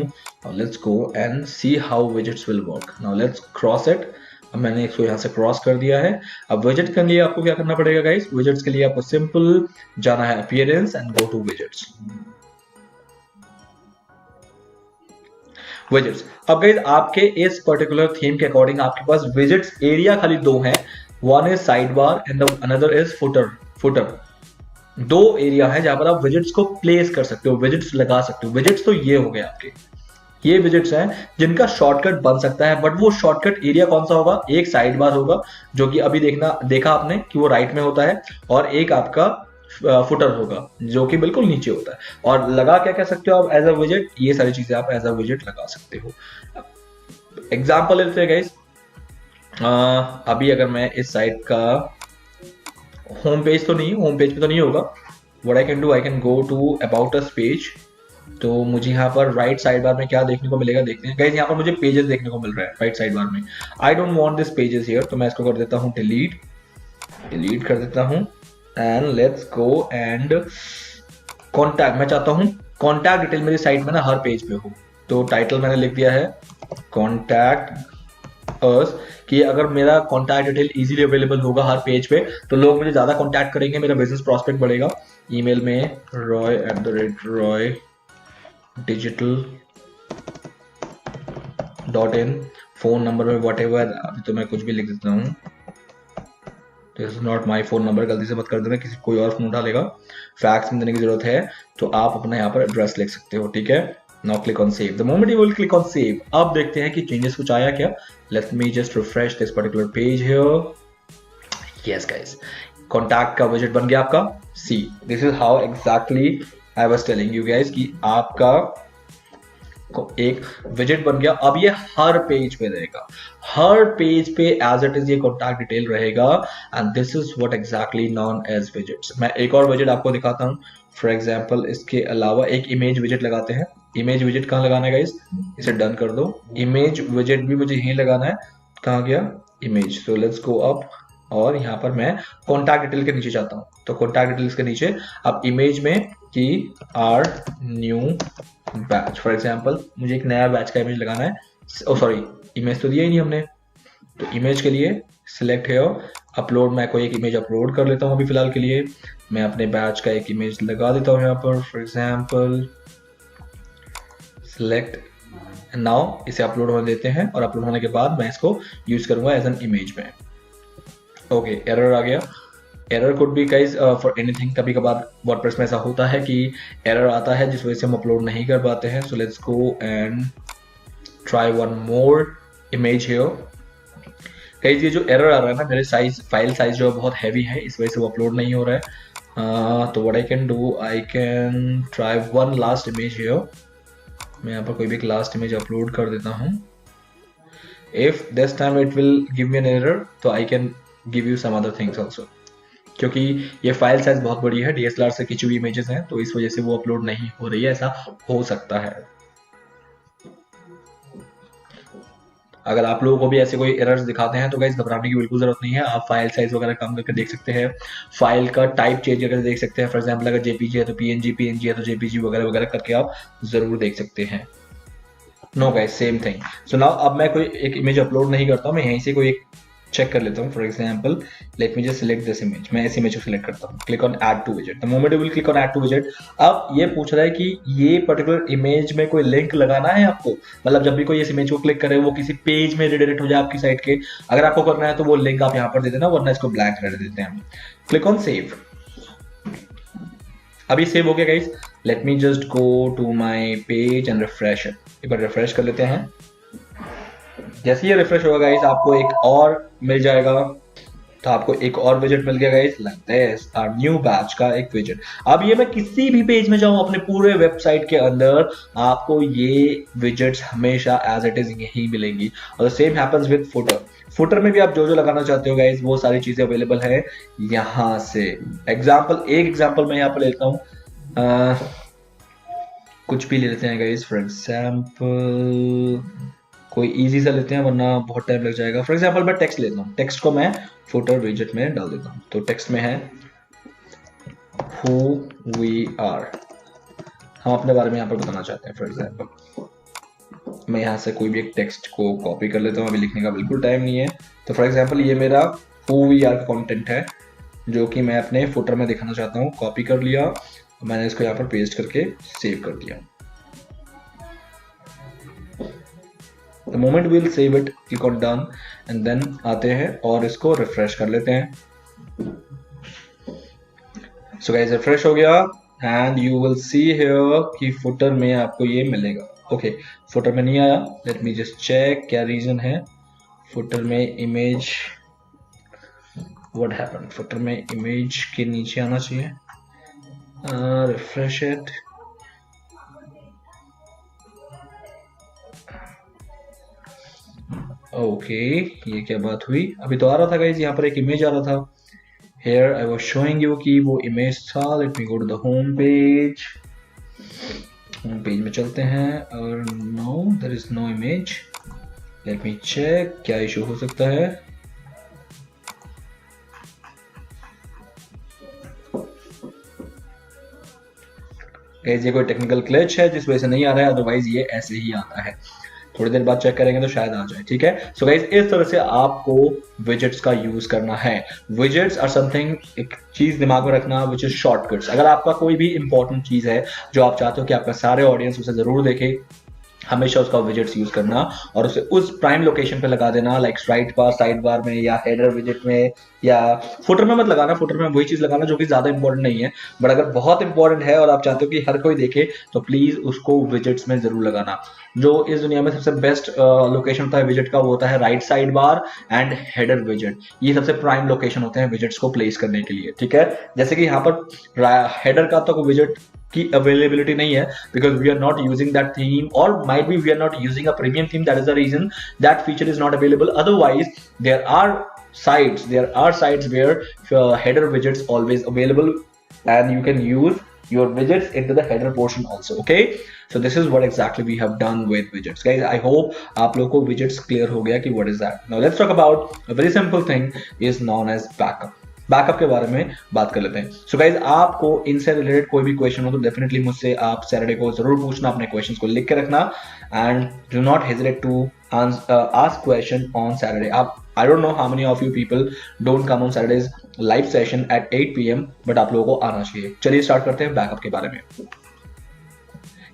Let's go and see how widgets will work. Now let's cross it. अब मैंने इसको यहाँ से क्रॉस कर दिया है. अब विजेट के लिए आपको क्या करना पड़ेगा गाइस, विजेट्स के लिए आपको सिंपल जाना है appearance and go to widgets. Widgets. अब गाइस आपके इस पर्टिकुलर थीम के अकॉर्डिंग आपके पास विजेट्स एरिया खाली दो हैं. One is side bar and another is footer. दो एरिया है जहां पर आप विजेट्स को प्लेस कर सकते हो, विजेट्स लगा सकते हो. विजेट्स तो ये हो गए आपके, ये विजेट्स हैं जिनका शॉर्टकट बन सकता है. बट वो शॉर्टकट एरिया कौन सा होगा, एक साइड बार होगा जो कि अभी देखा आपने कि वो राइट में होता है, और एक आपका फुटर होगा जो कि बिल्कुल नीचे होता है। और लगा क्या कह सकते हो आप एज अ विजेट, ये सारी चीजें आप एज अ विजेट लगा सकते हो। एग्जाम्पल लेते हैं गाइस, अभी अगर मैं इस साइट का होम पेज तो नहीं, होम पेज पे तो नहीं होगा, what I can do, I can go to about us page. तो मुझे यहाँ पर राइट साइड बार में क्या देखने को मिलेगा, देखते हैं गाइस। यहाँ पर मुझे पेजेस देखने को मिल रहा है राइट साइड बार में। आई don't want this pages here, तो मैं इसको कर देता हूँ डिलीट, डिलीट कर देता हूँ। And let's go and contact, मैं चाहता हूँ कॉन्टैक्ट डिटेल मेरी साइट में ना हर पेज पे हो। तो टाइटल मैंने लिख दिया है कॉन्टैक्ट अस, कि अगर मेरा कॉन्टैक्ट डिटेल इजीली अवेलेबल होगा हर पेज पे तो लोग मुझे ज्यादा कॉन्टैक्ट करेंगे, मेरा बिजनेस प्रॉस्पेक्ट बढ़ेगा। ईमेल में roy@roydigital.in, फोन नंबर में वट एवर, अभी तो मैं कुछ भी लिख देता हूँ, this is not my phone number, गलती से मत कर देना, किसी कोई और फोन उठा लेगा। फैक्स में देने की जरूरत है तो आप अपना यहाँ पर एड्रेस लिख सकते हो, ठीक है। Now click on save, the moment you will click on save, अब देखते हैं कि चेंजेस कुछ आया क्या। Late me just refresh this particular page here. Yes guys, contact का विजेट बन गया आपका। See this is how exactly I was telling you guys कि आपका एक विजेट बन गया। अब ये हर पेज पे रहेगा, हर पेज पे एज इट इज ये कॉन्टैक्ट डिटेल रहेगा। And this is what exactly known as widgets. मैं एक और विजेट आपको दिखाता हूँ। फॉर एग्जांपल इसके अलावा एक इमेज विजेट लगाते हैं। इमेज विजेट कहाँ लगाना है गाइस, इसे डन कर दो। इमेज विजेट भी मुझे यहीं लगाना है, कहाँ गया image. So let's go up, और यहाँ पर मैं कॉन्टैक्ट डिटेल के नीचे जाता हूँ। तो कॉन्टैक्ट डिटेल्स के नीचे अब इमेज में कि our new batch, for example मुझे एक नया बैच का इमेज लगाना है। ओ सॉरी, इमेज तो दिया ही नहीं हमने। तो इमेज के लिए सिलेक्ट है अपलोड, मैं कोई एक इमेज अपलोड कर लेता हूँ अभी फिलहाल के लिए। मैं अपने बैच का एक इमेज लगा देता हूँ यहाँ पर, फॉर एग्जांपल सिलेक्ट। नाउ इसे अपलोड होने देते हैं, और अपलोड होने के बाद मैं इसको यूज करूंगा एज एन इमेज में। ओके, एरर आ गया। Error could be guys for anything. कभी कभार वर्डप्रेस में ऐसा होता है कि एरर आता है जिस वजह से हम अपलोड नहीं कर पाते हैं। So let's go and try one more image here. Guys ये जो एरर आ रहा है ना, मेरे साइज फाइल साइज जो है बहुत हैवी है, इस वजह से वो अपलोड नहीं हो रहा है। तो what I can do, I can try one last image here. मैं यहाँ पर कोई भी एक लास्ट इमेज अपलोड कर देता हूँ। If this time it will give me an error, तो I can give you some other things also, क्योंकि ये फाइल साइज बहुत बड़ी है, DSLR से खींची हुई इमेजेस हैं, तो इस वजह से वो अपलोड नहीं हो रही है। ऐसा हो सकता है। अगर आप लोगों को भी ऐसे कोई एरर्स दिखाते हैं तो गाइस घबराने की बिल्कुल जरूरत नहीं है। आप फाइल साइज वगैरह कम करके देख सकते हैं, फाइल का टाइप चेंज करके देख सकते हैं। फॉर एग्जांपल अगर जेपीजी है तो पीएनजी, पीएनजी है तो जेपीजी, वगैरह वगैरह करके आप जरूर देख सकते हैं। No guys, same thing. So now अब मैं कोई एक इमेज अपलोड नहीं करता हूँ, मैं यहीं से कोई एक चेक कर लेता हूँ। For example let me just select this image, मैं इस इमेज को सिलेक्ट करता हूँ, click on add to विजेट। The moment you will click on add to विजेट, अब ये पूछ रहा है कि ये पर्टिकुलर इमेज में कोई लिंक लगाना है आपको, मतलब जब भी कोई इस इमेज को क्लिक करे वो किसी पेज में रिडायरेक्ट हो जाए आपकी साइट के। अगर आपको करना है तो वो लिंक आप यहाँ पर दे देना, वरना इसको ब्लैंक रहने देते हैं हम। Click on save. अभी सेव हो गया guys. Let me just go to my page and refresh it. एक बार रिफ्रेश कर लेते हैं। जैसे ये रिफ्रेश होगा गाइस, आपको एक और मिल जाएगा। तो आपको एक और विजेट मिल गया guys, like this, our new batch का एक विजेट। अब ये मैं किसी भी पेज में जाऊं अपने पूरे वेबसाइट के अंदर, आपको ये विजेट्स हमेशा एज इट इज यही मिलेंगी। और same happens with footer. Footer में भी आप जो जो लगाना चाहते हो गाइस, वो सारी चीजें अवेलेबल है यहाँ से। एक एग्जाम्पल मैं यहाँ पर लेता हूँ, कुछ भी ले लेते हैं गाइस। फॉर एग्जाम्पल कोई इजी सा लेते हैं, वरना बहुत टाइम लग जाएगा। फॉर एग्जांपल मैं टेक्स्ट लेता हूँ, टेक्स्ट को मैं फुटर विजेट में डाल देता हूँ। तो टेक्स्ट में है हु वी आर, हम अपने बारे में यहाँ पर बताना चाहते हैं। फॉर एग्जांपल मैं यहाँ से कोई भी एक टेक्स्ट को कॉपी कर लेता हूँ, अभी लिखने का बिल्कुल टाइम नहीं है। तो फॉर एग्जांपल ये मेरा हु वी आर का कॉन्टेंट है, जो कि मैं अपने फुटर में दिखाना चाहता हूँ। कॉपी कर लिया, मैंने इसको यहाँ पर पेस्ट करके सेव कर दिया। The moment we'll save it, click on done and then आते हैं और इसको रिफ्रेश कर लेते हैं। So guys, रिफ्रेश हो गया and you will see here कि फुटर में आपको ये मिलेगा। ओके, फुटर में नहीं आया, let me just check क्या रीजन है। फुटर में इमेज, what happened? फुटर में इमेज के नीचे आना चाहिए। Refresh it. ओके, ये क्या बात हुई? अभी तो आ रहा था गाइस, यहाँ पर एक इमेज आ रहा था। Here I was showing you कि वो इमेज था। Let me go to the home page। Home page में चलते हैं और no, there is no image। Let me check क्या इशू हो सकता है। गाइस ये कोई टेक्निकल ग्लिच है जिस वजह से नहीं आ रहा है, अदरवाइज ये ऐसे ही आता है। थोड़ी देर बाद चेक करेंगे तो शायद आ जाए, ठीक है। सो गाइस इस तरह से आपको विजेट्स का यूज करना है। विजेट्स आर समथिंग, एक चीज दिमाग में रखना, विच इज शॉर्टकट्स। अगर आपका कोई भी इंपॉर्टेंट चीज है जो आप चाहते हो कि आपका सारे ऑडियंस उसे जरूर देखे, हमेशा उसका विजेट्स यूज करना और उसे उस प्राइम लोकेशन पे लगा देना, लाइक राइट बार, साइड बार में, या हेडर विजेट में, या फुटर में मत लगाना। फुटर में वही चीज लगाना जो कि ज्यादा इंपॉर्टेंट नहीं है, बट अगर बहुत इंपॉर्टेंट है और आप चाहते हो कि हर कोई देखे तो प्लीज उसको विजेट्स में जरूर लगाना। जो इस दुनिया में सबसे बेस्ट लोकेशन होता है विजेट का, वो होता है right side bar and header विजेट। ये सबसे प्राइम लोकेशन होते हैं विजेट्स को प्लेस करने के लिए, ठीक है। जैसे कि यहाँ पर हेडर का तो विजेट की अवेलेबिलिटी नहीं है because we are not using that theme, और might be we are not using a premium theme, that is the reason that feature is not available. Otherwise there are sites where header widgets always available and you can use your widgets into the header portion also, okay। so this is what exactly we have done with widgets, guys। I hope आप लोगों को widgets clear हो गया कि what is that। now let's talk about a very simple thing is known as backup। Backup के बारे में बात कर लेते हैं। सो गाइज आपको इनसे रिलेटेड कोई भी क्वेश्चन हो तो डेफिनेटली मुझसे आप सैटरडे को जरूर पूछना, अपने क्वेश्चंस को लिख के रखना and do not hesitate to ask question on Saturday. आप I don't know how many of you people don't come on Saturdays live session at 8 PM, but आप लोगों को आना चाहिए। चलिए स्टार्ट करते हैं बैकअप के बारे में।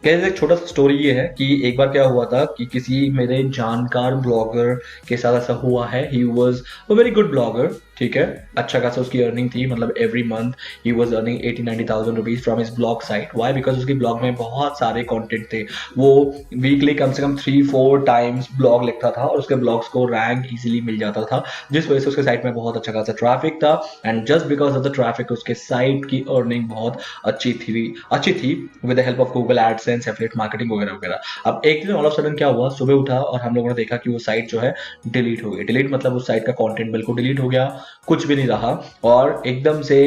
एक छोटा सा स्टोरी ये है कि एक बार क्या हुआ था कि किसी मेरे जानकार ब्लॉगर के साथ ऐसा हुआ है। He was a very good blogger, ठीक है, अच्छा खासा उसकी अर्निंग थी, मतलब every month he was earning 80-90,000 rupees from his blog site. Why? Because उसके ब्लॉग में बहुत सारे कंटेंट थे। वो वीकली कम से कम 3-4 टाइम्स ब्लॉग लिखता था और उसके ब्लॉग्स को रैंक इजीली मिल जाता था, जिस वजह से उसके साइट में बहुत अच्छा खासा ट्रैफिक था। And just because of the traffic उसके साइट की अर्निंग बहुत अच्छी थी with the help of Google AdSense, affiliate marketing वगैरह वगैरह। अब एक दिन ऑल ऑफ सडन क्या हुआ, सुबह उठा और हम लोगों ने देखा कि वो साइट जो है डिलीट हो गई। डिलीट मतलब उस साइट का कंटेंट बिल्कुल डिलीट हो गया, कुछ भी नहीं रहा। और एकदम से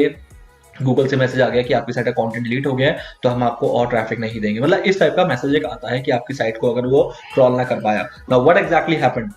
गूगल से मैसेज आ गया कि आपकी साइट का कंटेंट डिलीट हो गया है तो हम आपको और ट्रैफिक नहीं देंगे। मतलब इस टाइप का मैसेज एक आता है कि आपकी साइट को अगर वो क्रॉल ना कर पाया। Now what exactly happened?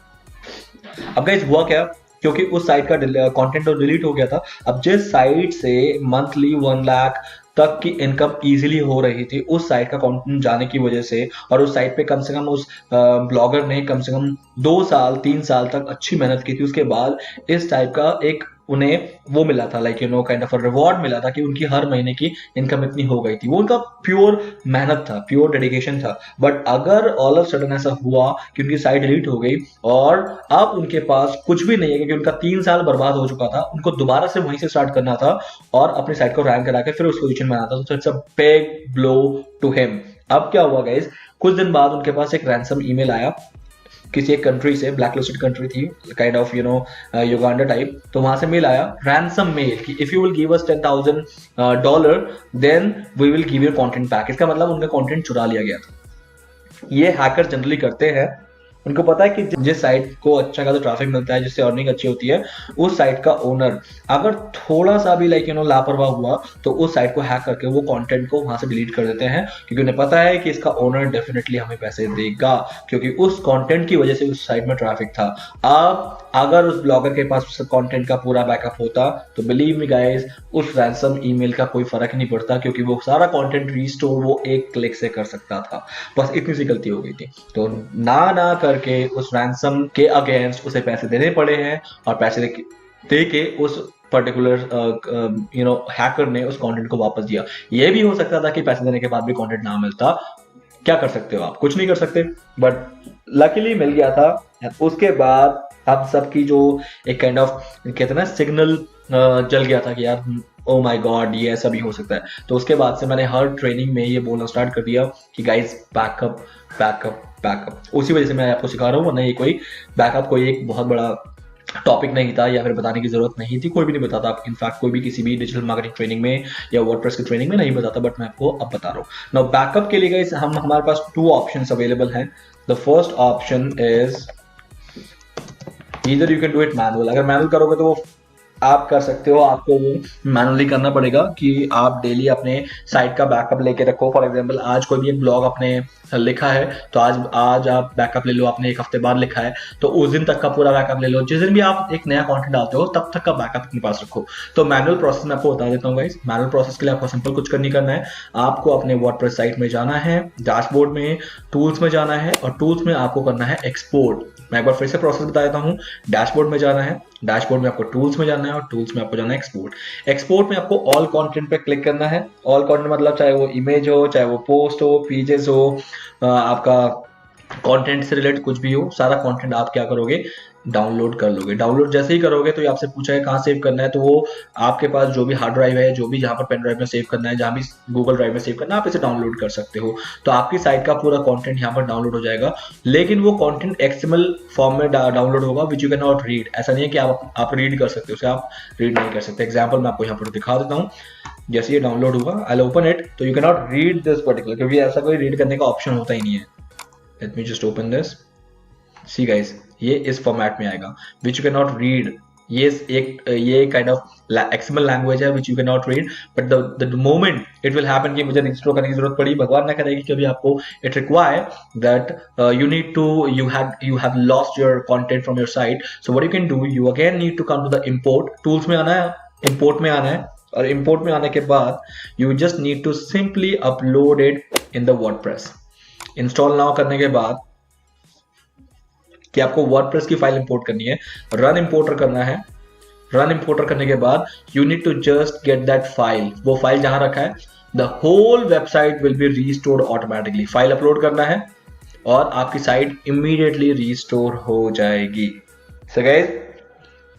अब गाइस हुआ क्या, क्योंकि उस साइट का कंटेंट तो डिलीट हो गया था। अब जिस साइट से मंथली 1 लाख तक की इनकम इजीली हो रही थी, उस साइट का कंटेंट जाने की वजह से, और उस साइट पे कम से कम उस ब्लॉगर ने कम से कम 2-3 साल तक अच्छी मेहनत की थी, उसके बाद इस टाइप का एक उन्हें वो मिला था, लाइक काइंड ऑफ रिवॉर्ड मिला था कि उनकी हर महीने की इनकम इतनी हो गई थी। वो उनका प्योर मेहनत था, प्योर डेडिकेशन था। बट अगर ऑल ऑफ सडन ऐसा हुआ कि उनकी साइट डिलीट हो गई और अब उनके पास कुछ भी नहीं है, क्योंकि उनका 3 साल बर्बाद हो चुका था, उनको दोबारा से वहीं से स्टार्ट करना था और अपनी साइट को रैंक करा के फिर उस पोजीशन में आना था, तो it's a big blow to him. अब क्या हुआ गाइस, कुछ दिन बाद उनके पास एक रैंसम ईमेल आया किसी एक कंट्री से, ब्लैकलिस्टेड कंट्री थी, काइंड ऑफ युगांडा टाइप। तो वहां से मेल आया, रैंसम मेल, कि if you will give us $10,000 then we will give your content back. इसका मतलब उनका कंटेंट चुरा लिया गया था। ये हैकर जनरली करते हैं, उनको पता है कि जिस साइट को अच्छा खासा ट्रैफिक मिलता है, जिससे अर्निंग अच्छी होती है, उस साइट का ओनर अगर थोड़ा सा भी लापरवाह हुआ तो उस साइट को हैक करके वो कंटेंट को वहां से डिलीट कर देते हैं, क्योंकि उन्हें पता है कि इसका ओनर डेफिनेटली हमें पैसे देगा, क्योंकि उस कंटेंट की वजह से उस साइट में ट्रैफिक था। अब अगर उस ब्लॉगर के पास उस कंटेंट का पूरा बैकअप होता तो बिलीव मी गाइस, उस रैंसम ईमेल का कोई फर्क नहीं पड़ता, क्योंकि वो सारा कंटेंट रिस्टोर वो एक क्लिक से कर सकता था। बस इतनी सी गलती हो गई थी। तो ना करके उस रैंसम के अगेंस्ट उसे पैसे देने पड़े हैं, और पैसे दे के उस पर्टिकुलर हैकर ने उस कंटेंट को वापस दिया। यह भी हो सकता था कि पैसे देने के बाद भी कंटेंट ना मिलता। क्या कर सकते हो आप? कुछ नहीं कर सकते, बट लकीली मिल गया था। उसके बाद अब सबकी जो एक काइंड ऑफ कहते हैं ना सिग्नल जल गया था कि यार ओ माय गॉड, ये ऐसा भी हो सकता है। तो उसके बाद से मैंने हर ट्रेनिंग में ये बोलना स्टार्ट कर दिया कि गाइस बैकअप बैकअप बैकअप। उसी वजह से मैं आपको सिखा रहा हूँ, वरना ये कोई बैकअप कोई एक बहुत बड़ा टॉपिक नहीं था या फिर बताने की जरूरत नहीं थी, कोई भी नहीं बताता। इनफैक्ट कोई भी किसी भी डिजिटल मार्केटिंग ट्रेनिंग में या वर्डप्रेस की ट्रेनिंग में नहीं बताता, बट मैं आपको अब बता रहा हूँ। नाउ बैकअप के लिए गाइस हमारे पास 2 ऑप्शंस अवेलेबल हैं। The first option is either you can do it manual. अगर मैनुअल करोगे तो वो आप कर सकते हो, आपको वो मैनुअली करना पड़ेगा कि आप डेली अपने साइट का बैकअप लेके रखो। फॉर एग्जांपल आज कोई भी एक ब्लॉग आपने लिखा है तो आज आप बैकअप ले लो, आपने 1 हफ्ते बाद लिखा है तो उस दिन तक का पूरा बैकअप ले लो। जिस दिन भी आप एक नया कंटेंट डालते हो तब तक का बैकअप अपने पास रखो। तो मैनुअल प्रोसेस मैं आपको बता देता हूँ गाइस। मैनुअल प्रोसेस के लिए आपको सिंपल कुछ नहीं करना है, आपको अपने वर्डप्रेस साइट में जाना है, डैशबोर्ड में टूल्स में जाना है और टूल्स में आपको करना है एक्सपोर्ट। मैं एक बार फिर से प्रोसेस बता देता हूँ। डैशबोर्ड में जाना है, डैशबोर्ड में आपको टूल्स में जाना है और टूल्स में आपको जाना है एक्सपोर्ट। एक्सपोर्ट में आपको ऑल कंटेंट पे क्लिक करना है। ऑल कंटेंट मतलब चाहे वो इमेज हो, चाहे वो पोस्ट हो, पेजेस हो, आपका कंटेंट से रिलेटेड कुछ भी हो, सारा कंटेंट आप क्या करोगे, डाउनलोड कर लोगे। डाउनलोड जैसे ही करोगे तो ये आपसे पूछा है कहाँ सेव करना है, तो वो आपके पास जो भी हार्ड ड्राइव है, जो भी जहाँ पर पेन ड्राइव में सेव करना है, जहाँ भी गूगल ड्राइव में सेव करना है, आप इसे डाउनलोड कर सकते हो। तो आपकी साइट का पूरा कंटेंट यहाँ पर डाउनलोड हो जाएगा। लेकिन वो कंटेंट XML फॉर्म में डाउनलोड होगा विच यू कैन नॉट रीड। ऐसा नहीं है कि आप रीड कर सकते हो, उसे आप रीड नहीं कर सकते। एग्जाम्पल मैं आपको यहाँ पर दिखा देता हूँ। जैसे ये डाउनलोड होगा, आई ओपन इट, तो you can not read this particular, क्योंकि ऐसा कोई रीड करने का ऑप्शन होता ही नहीं है। Late me just open this, see guys, ये इस फॉर्मेट में आएगा विच यू कैन नॉट रीड। ये काइंड ऑफ XML लैंग्वेज है विच you can not read, but the moment it will happen कि मुझे रजिस्टर करने की जरूरत पड़ी, भगवान ना करे कि कभी आपको it require that you have lost your content from your site, so what you can do, you again need to come to the import tools में आना है, import में आना है, और import में आने के बाद you just need to simply upload it in the WordPress। Install now करने के बाद कि आपको वर्डप्रेस की फाइल इंपोर्ट करनी है, रन इंपोर्टर करना है। रन इंपोर्टर करने के बाद you need to just get that file. वो फाइल जहां रखा है, the whole website will be restored automatically. File upload करना है और आपकी साइट इमीडिएटली रीस्टोर हो जाएगी। सो गाइस,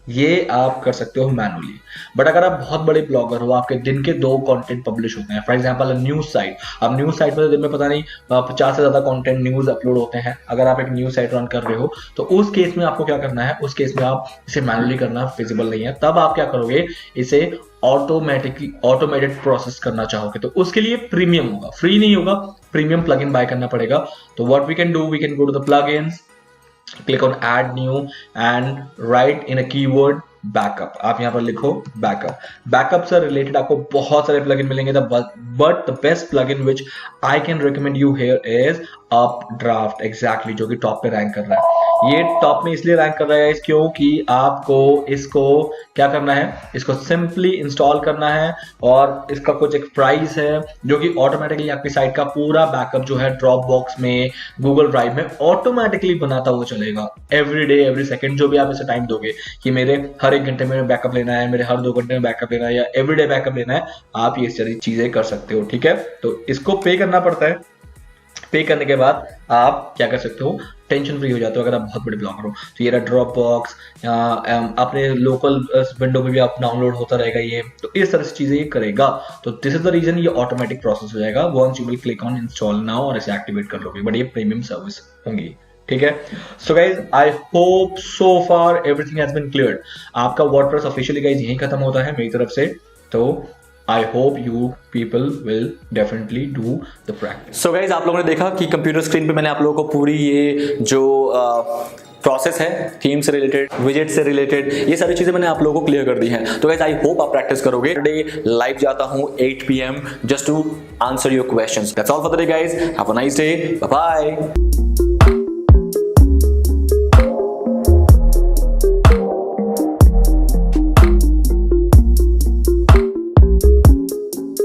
ये आप कर सकते हो मैनुअली। बट अगर आप बहुत बड़े ब्लॉगर हो, आपके दिन के 2 कंटेंट पब्लिश होते हैं, फॉर एग्जांपल न्यूज साइट। अब न्यूज साइट में दिन में पता नहीं 50 से ज्यादा कंटेंट न्यूज अपलोड होते हैं। अगर आप एक न्यूज साइट रन कर रहे हो तो उस केस में आपको क्या करना है, उस केस में आप इसे मैनुअली करना फिजिबल नहीं है। तब आप क्या करोगे, इसे ऑटोमेटेड प्रोसेस करना चाहोगे तो उसके लिए प्रीमियम होगा, फ्री नहीं होगा, प्रीमियम प्लगइन बाय करना पड़ेगा। तो what we can do, we can go to the plugins, click on add new and write in a keyword backup. आप यहाँ पर लिखो बैकअप। बैकअप से रिलेटेड आपको बहुत सारे प्लगइन मिलेंगे, but the best plugin which I can recommend you here is updraft. Exactly, जो कि टॉप पे रैंक कर रहा है। ये टॉप में इसलिए रैंक कर रहा है क्योंकि आपको इसको क्या करना है, इसको सिंपली इंस्टॉल करना है और इसका कुछ एक प्राइस है जो कि ऑटोमेटिकली आपकी साइट का पूरा बैकअप जो है ड्रॉप बॉक्स में, गूगल ड्राइव में ऑटोमेटिकली बनाता हुआ चलेगा। एवरी डे एवरी सेकेंड जो भी आप इसे टाइम दोगे कि मेरे हर 1 घंटे में बैकअप लेना है, मेरे हर 2 घंटे में बैकअप लेना है या एवरीडे बैकअप लेना है, आप ये सारी चीजें कर सकते हो। ठीक है, तो इसको पे करना पड़ता है। पे करने के बाद आप क्या कर सकते हो, टेंशन फ्री हो जाते हो अगर आप बहुत बड़े ब्लॉगर हो। तो ये रहा ड्रॉप बॉक्स, अपने लोकल विंडो में भी आप डाउनलोड होता रहेगा ये। तो इस तरह से चीजें ये करेगा। तो दिस इज द रीजन ये ऑटोमेटिक प्रोसेस हो जाएगा once you will click on install now और इसे एक्टिवेट कर लोगे। बट ये प्रीमियम सर्विस होंगी। ठीक है, so guys I hope so far everything has been cleared. आपका वर्डप्रेस ऑफिशियली गाइज यही खत्म होता है मेरी तरफ से। तो I hope you people will definitely do the practice. So guys, आप लोगों ने देखा कि कंप्यूटर स्क्रीन पे मैंने आप लोगों को पूरी ये जो प्रोसेस है, थीम से रिलेटेड, विजेट से रिलेटेड, ये सारी चीजें मैंने आप लोगों को क्लियर कर दी हैं। तो गाइज आई होप आप प्रैक्टिस करोगे। टुडे लाइव जाता हूं 8 PM just to answer your questions. That's all for the day guys. Have a nice day, bye bye.